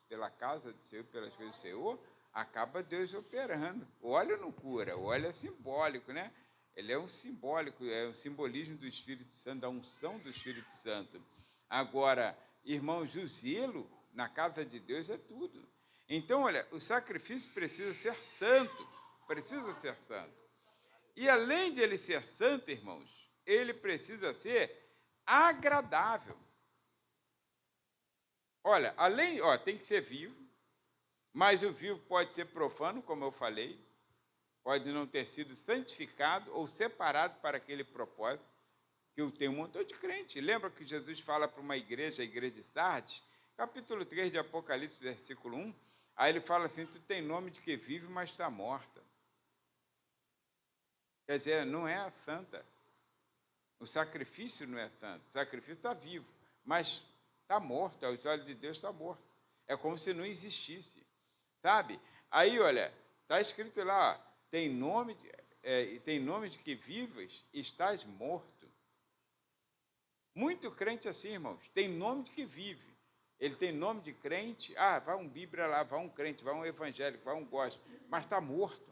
pela casa do Senhor, pelas coisas do Senhor, acaba Deus operando. O óleo não cura, o óleo é simbólico, né? Ele é um simbólico, é um simbolismo do Espírito Santo, da unção do Espírito Santo. Agora, irmãos, o zelo na casa de Deus é tudo. Então, olha, o sacrifício precisa ser santo, precisa ser santo. E além de ele ser santo, irmãos, ele precisa ser agradável. Olha, tem que ser vivo, mas o vivo pode ser profano, como eu falei, pode não ter sido santificado ou separado para aquele propósito, que eu tenho um montão de crente. Lembra que Jesus fala para uma igreja, a igreja de Sardes, capítulo 3 de Apocalipse, versículo 1, aí ele fala assim, tu tem nome de que vive, mas está morta. Quer dizer, não é santa. O sacrifício não é santo. O sacrifício está vivo, mas está morto. Aos olhos de Deus está morto. É como se não existisse. Sabe? Aí, olha, está escrito lá, ó, tem nome de que vivas, estás morto. Muito crente assim, irmãos, tem nome de que vive. Ele tem nome de crente, vai um Bíblia lá, vai um crente, vai um evangélico, vai um gospel, mas está morto.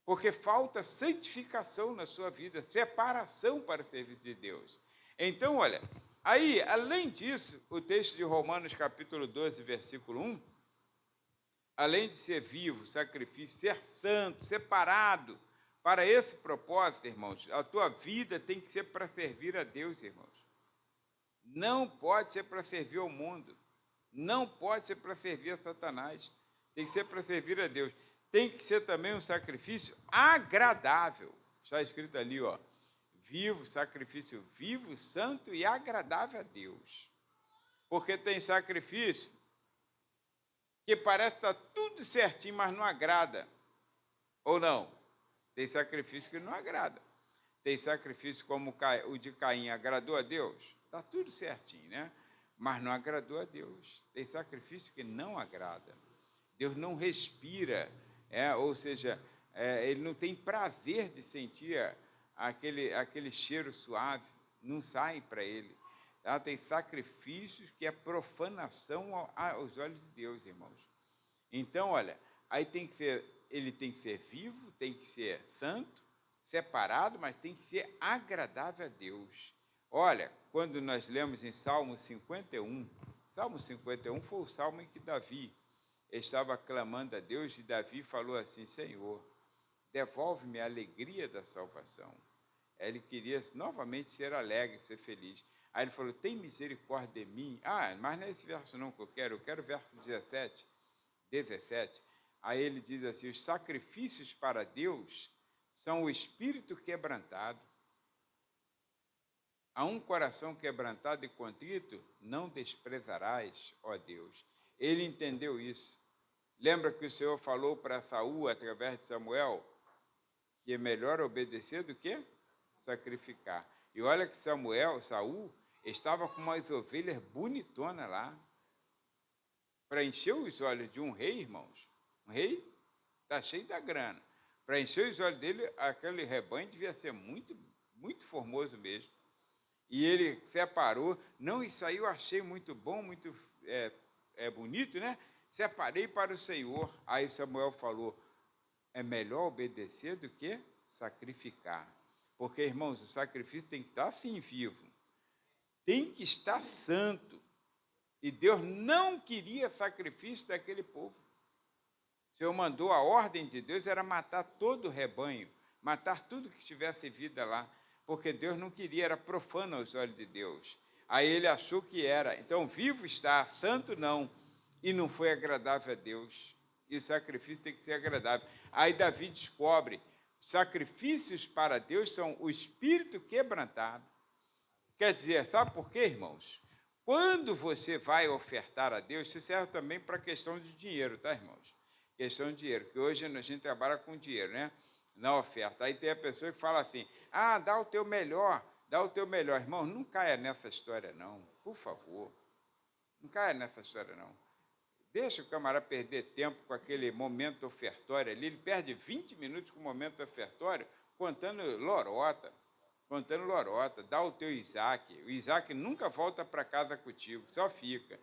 Porque falta santificação na sua vida, separação para o serviço de Deus. Então, olha, aí, além disso, o texto de Romanos, capítulo 12, versículo 1, além de ser vivo, sacrifício, ser santo, separado, para esse propósito, irmãos, a tua vida tem que ser para servir a Deus, irmãos. Não pode ser para servir ao mundo. Não pode ser para servir a Satanás. Tem que ser para servir a Deus. Tem que ser também um sacrifício agradável. Está escrito ali, ó. Vivo, sacrifício vivo, santo e agradável a Deus. Porque tem sacrifício que parece estar tudo certinho, mas não agrada. Ou não? Tem sacrifício que não agrada. Tem sacrifício como o de Caim agradou a Deus? Está tudo certinho, né? Mas não agradou a Deus. Tem sacrifício que não agrada. Deus não respira, ou seja, ele não tem prazer de sentir aquele cheiro suave, não sai para ele. Tá? Tem sacrifícios que é profanação aos olhos de Deus, irmãos. Então, olha, aí ele tem que ser vivo, tem que ser santo, separado, mas tem que ser agradável a Deus. Olha, quando nós lemos em Salmo 51 foi o salmo em que Davi estava clamando a Deus, e Davi falou assim, Senhor, devolve-me a alegria da salvação. Ele queria novamente ser alegre, ser feliz. Aí ele falou, tem misericórdia de mim. Mas não é esse verso não que eu quero o verso 17. Aí ele diz assim, os sacrifícios para Deus são o espírito quebrantado. A um coração quebrantado e contrito, não desprezarás, ó Deus. Ele entendeu isso. Lembra que o Senhor falou para Saul, através de Samuel, que é melhor obedecer do que sacrificar. E olha que Saul, estava com umas ovelhas bonitonas lá, para encher os olhos de um rei, irmãos. Um rei está cheio da grana. Para encher os olhos dele, aquele rebanho devia ser muito, muito formoso mesmo. E ele separou. Não, isso aí eu achei muito bom, muito bonito, né? Separei para o Senhor. Aí Samuel falou, é melhor obedecer do que sacrificar. Porque, irmãos, o sacrifício tem que estar assim, vivo. Tem que estar santo. E Deus não queria sacrifício daquele povo. O Senhor mandou, a ordem de Deus era matar todo o rebanho, matar tudo que tivesse vida lá, porque Deus não queria, era profano aos olhos de Deus. Aí ele achou que era. Então, vivo está, santo não, e não foi agradável a Deus. E o sacrifício tem que ser agradável. Aí Davi descobre, sacrifícios para Deus são o espírito quebrantado. Quer dizer, sabe por quê, irmãos? Quando você vai ofertar a Deus, isso serve também para a questão de dinheiro, tá, irmãos? Questão de dinheiro, que hoje a gente trabalha com dinheiro, né? Na oferta. Aí tem a pessoa que fala assim, dá o teu melhor, dá o teu melhor. Irmão, não caia nessa história, não, por favor. Não caia nessa história, não. Deixa o camarada perder tempo com aquele momento ofertório ali, ele perde 20 minutos com o momento ofertório, contando lorota, dá o teu Isaac. O Isaac nunca volta para casa contigo, só fica.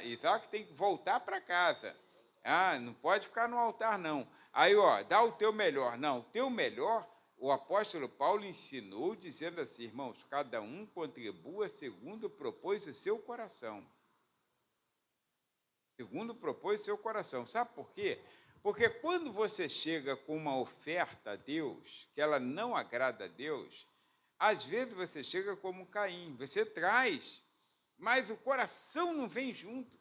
Isaac tem que voltar para casa. Não pode ficar no altar, não. Aí, dá o teu melhor. Não, o teu melhor, o apóstolo Paulo ensinou, dizendo assim, irmãos, cada um contribua segundo propôs o seu coração. Segundo propôs o seu coração. Sabe por quê? Porque quando você chega com uma oferta a Deus, que ela não agrada a Deus, às vezes você chega como Caim, você traz, mas o coração não vem junto.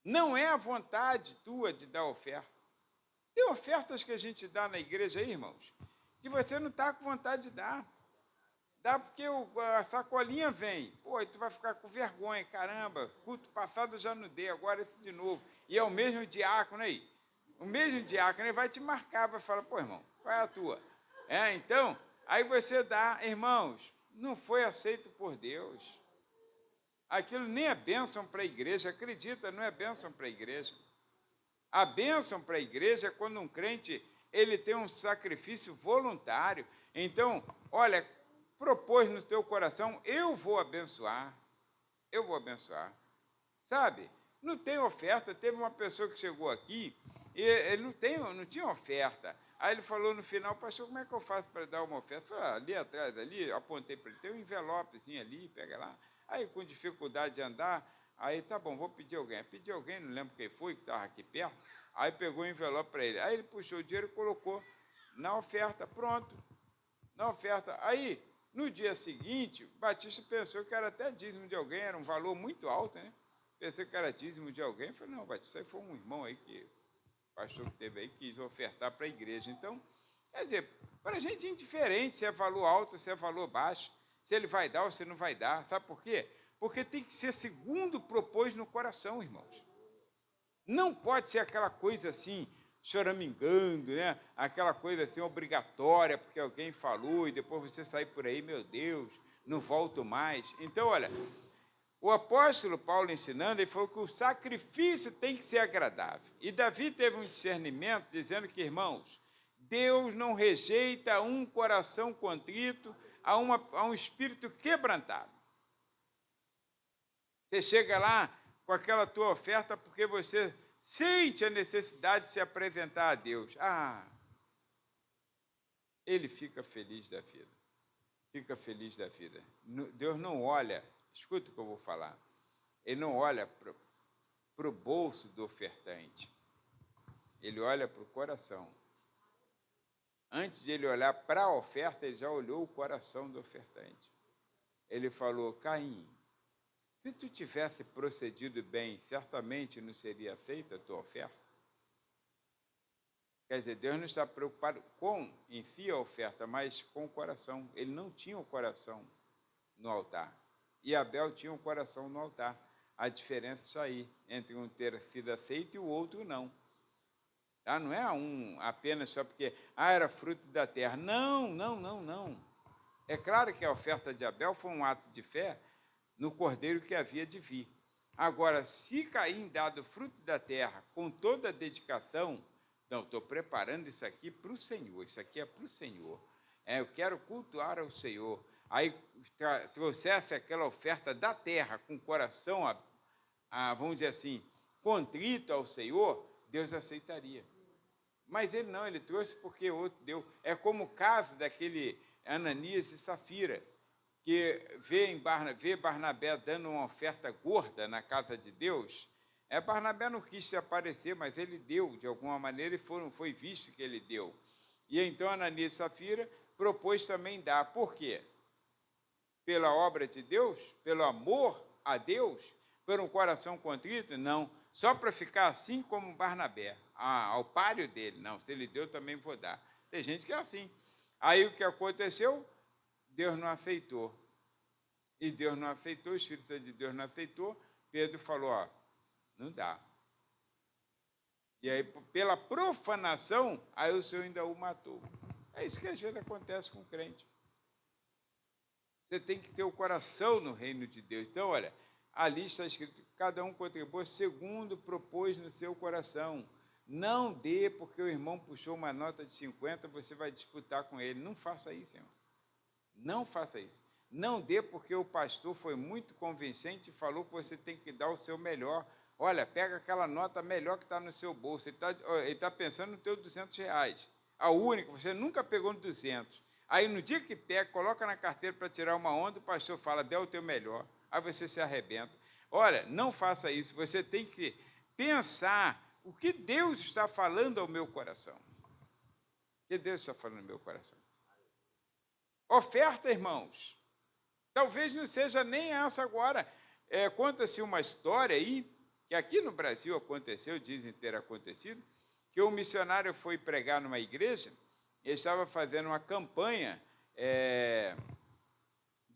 Não é a vontade tua de dar oferta. Tem ofertas que a gente dá na igreja aí, irmãos, que você não está com vontade de dar. Dá porque a sacolinha vem. Pô, tu vai ficar com vergonha, caramba, culto passado eu já não dei, agora esse de novo. E é o mesmo diácono aí. O mesmo diácono ele vai te marcar, vai falar, pô, irmão, qual é a tua? Então, aí você dá, irmãos, não foi aceito por Deus. Aquilo nem é bênção para a igreja, acredita, não é bênção para a igreja. A bênção para a igreja é quando um crente ele tem um sacrifício voluntário. Então, olha, propôs no teu coração, eu vou abençoar. Sabe? Não tem oferta. Teve uma pessoa que chegou aqui e ele não tinha oferta. Aí ele falou no final, pastor, como é que eu faço para dar uma oferta? Eu falei, ali atrás, ali, apontei para ele, tem um envelopezinho ali, pega lá. Aí, com dificuldade de andar, aí, tá bom, vou pedir alguém. Pedi alguém, não lembro quem foi, que estava aqui perto. Aí pegou o envelope para ele. Aí ele puxou o dinheiro e colocou na oferta, pronto. Na oferta. Aí, no dia seguinte, o Batista pensou que era até dízimo de alguém, era um valor muito alto, né? Pensei que era dízimo de alguém. Falei, não, Batista, aí foi um irmão aí que o pastor que teve aí quis ofertar para a igreja. Então, quer dizer, para a gente é indiferente se é valor alto, se é valor baixo, se ele vai dar ou se não vai dar. Sabe por quê? Porque tem que ser segundo propôs no coração, irmãos. Não pode ser aquela coisa assim, choramingando, né? Aquela coisa assim obrigatória, porque alguém falou e depois você sair por aí, meu Deus, não volto mais. Então, olha, o apóstolo Paulo ensinando, ele falou que o sacrifício tem que ser agradável. E Davi teve um discernimento dizendo que, irmãos, Deus não rejeita um coração contrito a um espírito quebrantado. Você chega lá com aquela tua oferta porque você sente a necessidade de se apresentar a Deus. Ele fica feliz da vida. Fica feliz da vida. Deus não olha, escuta o que eu vou falar, ele não olha para o bolso do ofertante. Ele olha para o coração. Antes de ele olhar para a oferta, ele já olhou o coração do ofertante. Ele falou, Caim, se tu tivesse procedido bem, certamente não seria aceita a tua oferta? Quer dizer, Deus não está preocupado com, em si, a oferta, mas com o coração. Ele não tinha o coração no altar. E Abel tinha o coração no altar. A diferença é isso aí, entre um ter sido aceito e o outro não. Não é um apenas só porque, era fruto da terra. Não. É claro que a oferta de Abel foi um ato de fé no cordeiro que havia de vir. Agora, se Caim dado fruto da terra com toda a dedicação, não, estou preparando isso aqui para o Senhor, isso aqui é para o Senhor. Eu quero cultuar ao Senhor. Aí trouxesse aquela oferta da terra com o coração, vamos dizer assim, contrito ao Senhor, Deus aceitaria. Mas ele não, ele trouxe porque outro deu. É como o caso daquele Ananias e Safira, que vê Barnabé dando uma oferta gorda na casa de Deus. Barnabé não quis se aparecer, mas ele deu, de alguma maneira, e foi visto que ele deu. E então Ananias e Safira propôs também dar. Por quê? Pela obra de Deus? Pelo amor a Deus? Por um coração contrito? Não. Só para ficar assim como Barnabé, ao páreo dele. Não, se ele deu, também vou dar. Tem gente que é assim. Aí o que aconteceu? Deus não aceitou. E Deus não aceitou, o Espírito Santo de Deus não aceitou. Pedro falou, não dá. E aí, pela profanação, aí o Senhor ainda o matou. É isso que às vezes acontece com o crente. Você tem que ter o coração no reino de Deus. Então, olha, ali está escrito, cada um contribui segundo propôs no seu coração. Não dê porque o irmão puxou uma nota de 50, você vai disputar com ele. Não faça isso, irmão. Não faça isso. Não dê porque o pastor foi muito convincente e falou que você tem que dar o seu melhor. Olha, pega aquela nota melhor que está no seu bolso. Ele está pensando no teu R$200. A única, você nunca pegou no 200. Aí, no dia que pega, coloca na carteira para tirar uma onda, o pastor fala, dê o teu melhor. Aí você se arrebenta. Olha, não faça isso. Você tem que pensar o que Deus está falando ao meu coração. O que Deus está falando ao meu coração? Oferta, irmãos. Talvez não seja nem essa agora. Conta-se uma história aí, que aqui no Brasil aconteceu, dizem ter acontecido, que um missionário foi pregar numa igreja e estava fazendo uma campanha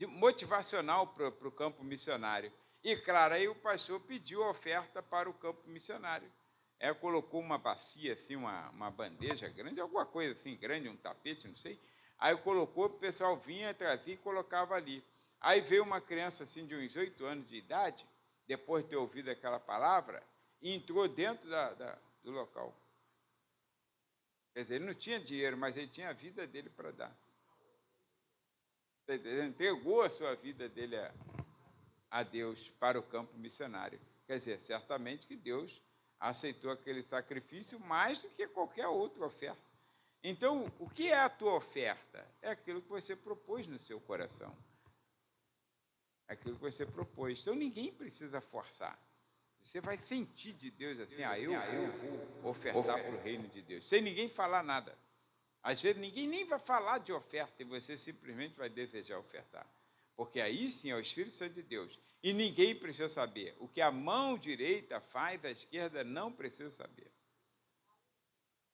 motivacional para o campo missionário. E, claro, aí o pastor pediu oferta para o campo missionário. Colocou uma bacia, assim, uma bandeja grande, alguma coisa assim grande, um tapete, não sei. Aí colocou, o pessoal vinha, trazia e colocava ali. Aí veio uma criança assim de uns 8 anos de idade, depois de ter ouvido aquela palavra, e entrou dentro do local. Quer dizer, ele não tinha dinheiro, mas ele tinha a vida dele para dar. Ele entregou a sua vida dele a Deus para o campo missionário. Quer dizer, certamente que Deus aceitou aquele sacrifício mais do que qualquer outra oferta. Então, o que é a tua oferta? É aquilo que você propôs no seu coração. Aquilo que você propôs. Então, ninguém precisa forçar. Você vai sentir de Deus assim, eu vou ofertar para o reino de Deus, sem ninguém falar nada. Às vezes, ninguém nem vai falar de oferta e você simplesmente vai desejar ofertar. Porque aí sim é o Espírito Santo de Deus. E ninguém precisa saber. O que a mão direita faz, a esquerda não precisa saber.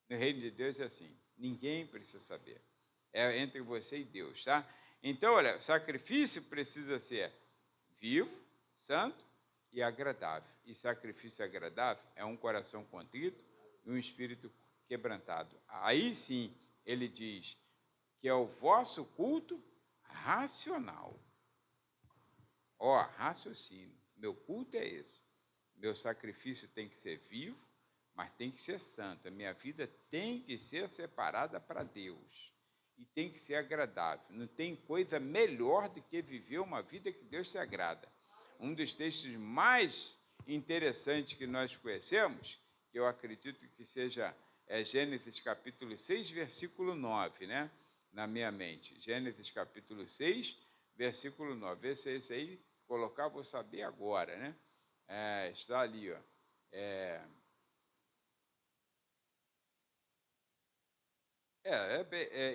No reino de Deus é assim. Ninguém precisa saber. É entre você e Deus, tá? Então, olha, o sacrifício precisa ser vivo, santo e agradável. E sacrifício agradável é um coração contrito e um espírito quebrantado. Aí sim, ele diz que é o vosso culto racional. Raciocínio. Meu culto é esse. Meu sacrifício tem que ser vivo, mas tem que ser santo. A minha vida tem que ser separada para Deus. E tem que ser agradável. Não tem coisa melhor do que viver uma vida que Deus se agrada. Um dos textos mais interessantes que nós conhecemos, que eu acredito que seja Gênesis capítulo 6, versículo 9, né? Na minha mente. Gênesis capítulo 6, versículo 9. Esse aí, se colocar, vou saber agora, né? Está ali, ó.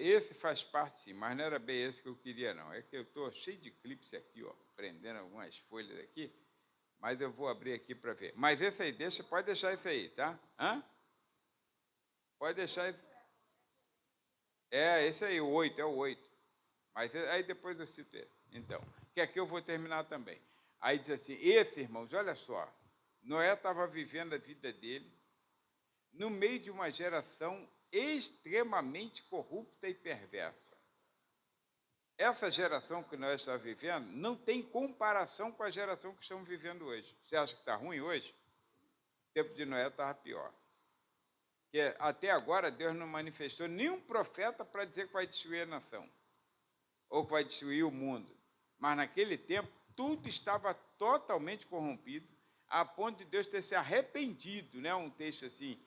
Esse faz parte, sim, mas não era bem esse que eu queria, não. É que eu estou cheio de clipes aqui, ó, prendendo algumas folhas aqui, mas eu vou abrir aqui para ver. Mas esse aí, pode deixar esse aí, tá? Pode deixar esse. Esse aí, o 8, é o 8. Mas aí depois eu cito esse. Então, que aqui eu vou terminar também. Aí diz assim, irmãos, olha só, Noé estava vivendo a vida dele no meio de uma geração extremamente corrupta e perversa. essa geração que nós estamos vivendo não tem comparação com a geração que estamos vivendo hoje. Você acha que está ruim hoje? O tempo de Noé estava pior. Porque até agora Deus não manifestou nenhum profeta para dizer que vai destruir a nação, ou que vai destruir o mundo. Mas naquele tempo, tudo estava totalmente corrompido, a ponto de Deus ter se arrependido, né? Um texto assim,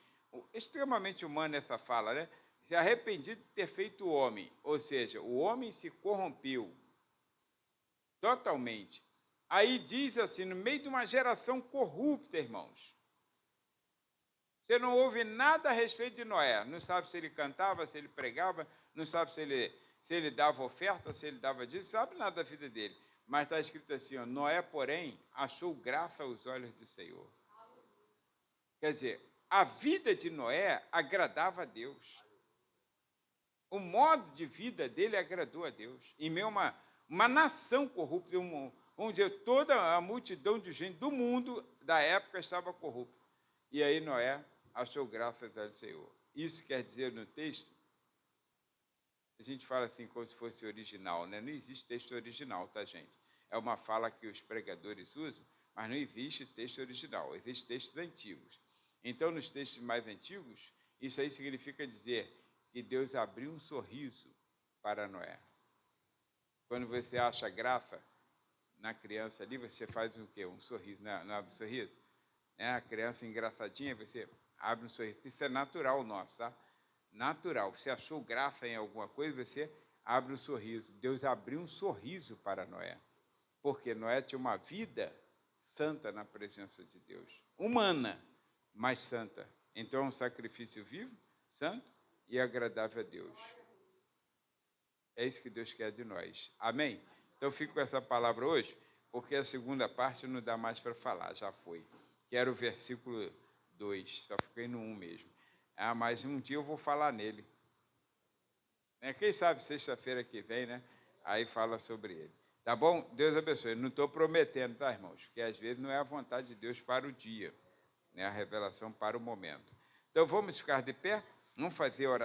extremamente humano essa fala, né? Se arrependido de ter feito o homem, ou seja, o homem se corrompeu totalmente. Aí diz assim, no meio de uma geração corrupta, irmãos, você não ouve nada a respeito de Noé, não sabe se ele cantava, se ele pregava, não sabe se ele dava oferta, se ele dava dízimo, sabe nada da vida dele. Mas está escrito assim, ó, Noé, porém, achou graça aos olhos do Senhor. Quer dizer, a vida de Noé agradava a Deus. O modo de vida dele agradou a Deus. Em meio a uma nação corrupta, onde toda a multidão de gente do mundo da época estava corrupta. E aí Noé achou graças ao Senhor. Isso quer dizer no texto, a gente fala assim como se fosse original, né? Não existe texto original, tá, gente? É uma fala que os pregadores usam, mas não existe texto original, existem textos antigos. Então, nos textos mais antigos, isso aí significa dizer que Deus abriu um sorriso para Noé. Quando você acha graça na criança ali, você faz o quê? Um sorriso, não abre um sorriso? A criança engraçadinha, você abre um sorriso. Isso é natural nosso, tá? Natural. Você achou graça em alguma coisa, você abre um sorriso. Deus abriu um sorriso para Noé, porque Noé tinha uma vida santa na presença de Deus. Humana, mas santa. Então é um sacrifício vivo, santo e agradável a Deus. É isso que Deus quer de nós. Amém? Então fico com essa palavra hoje, porque a segunda parte não dá mais para falar, já foi. Que era o versículo 2, só fiquei no 1 mesmo. Mas um dia eu vou falar nele. Quem sabe sexta-feira que vem, né? Aí fala sobre ele. Tá bom? Deus abençoe. Não estou prometendo, tá, irmãos? Porque às vezes não é a vontade de Deus para o dia, né? A revelação para o momento. Então vamos ficar de pé? Vamos fazer oração.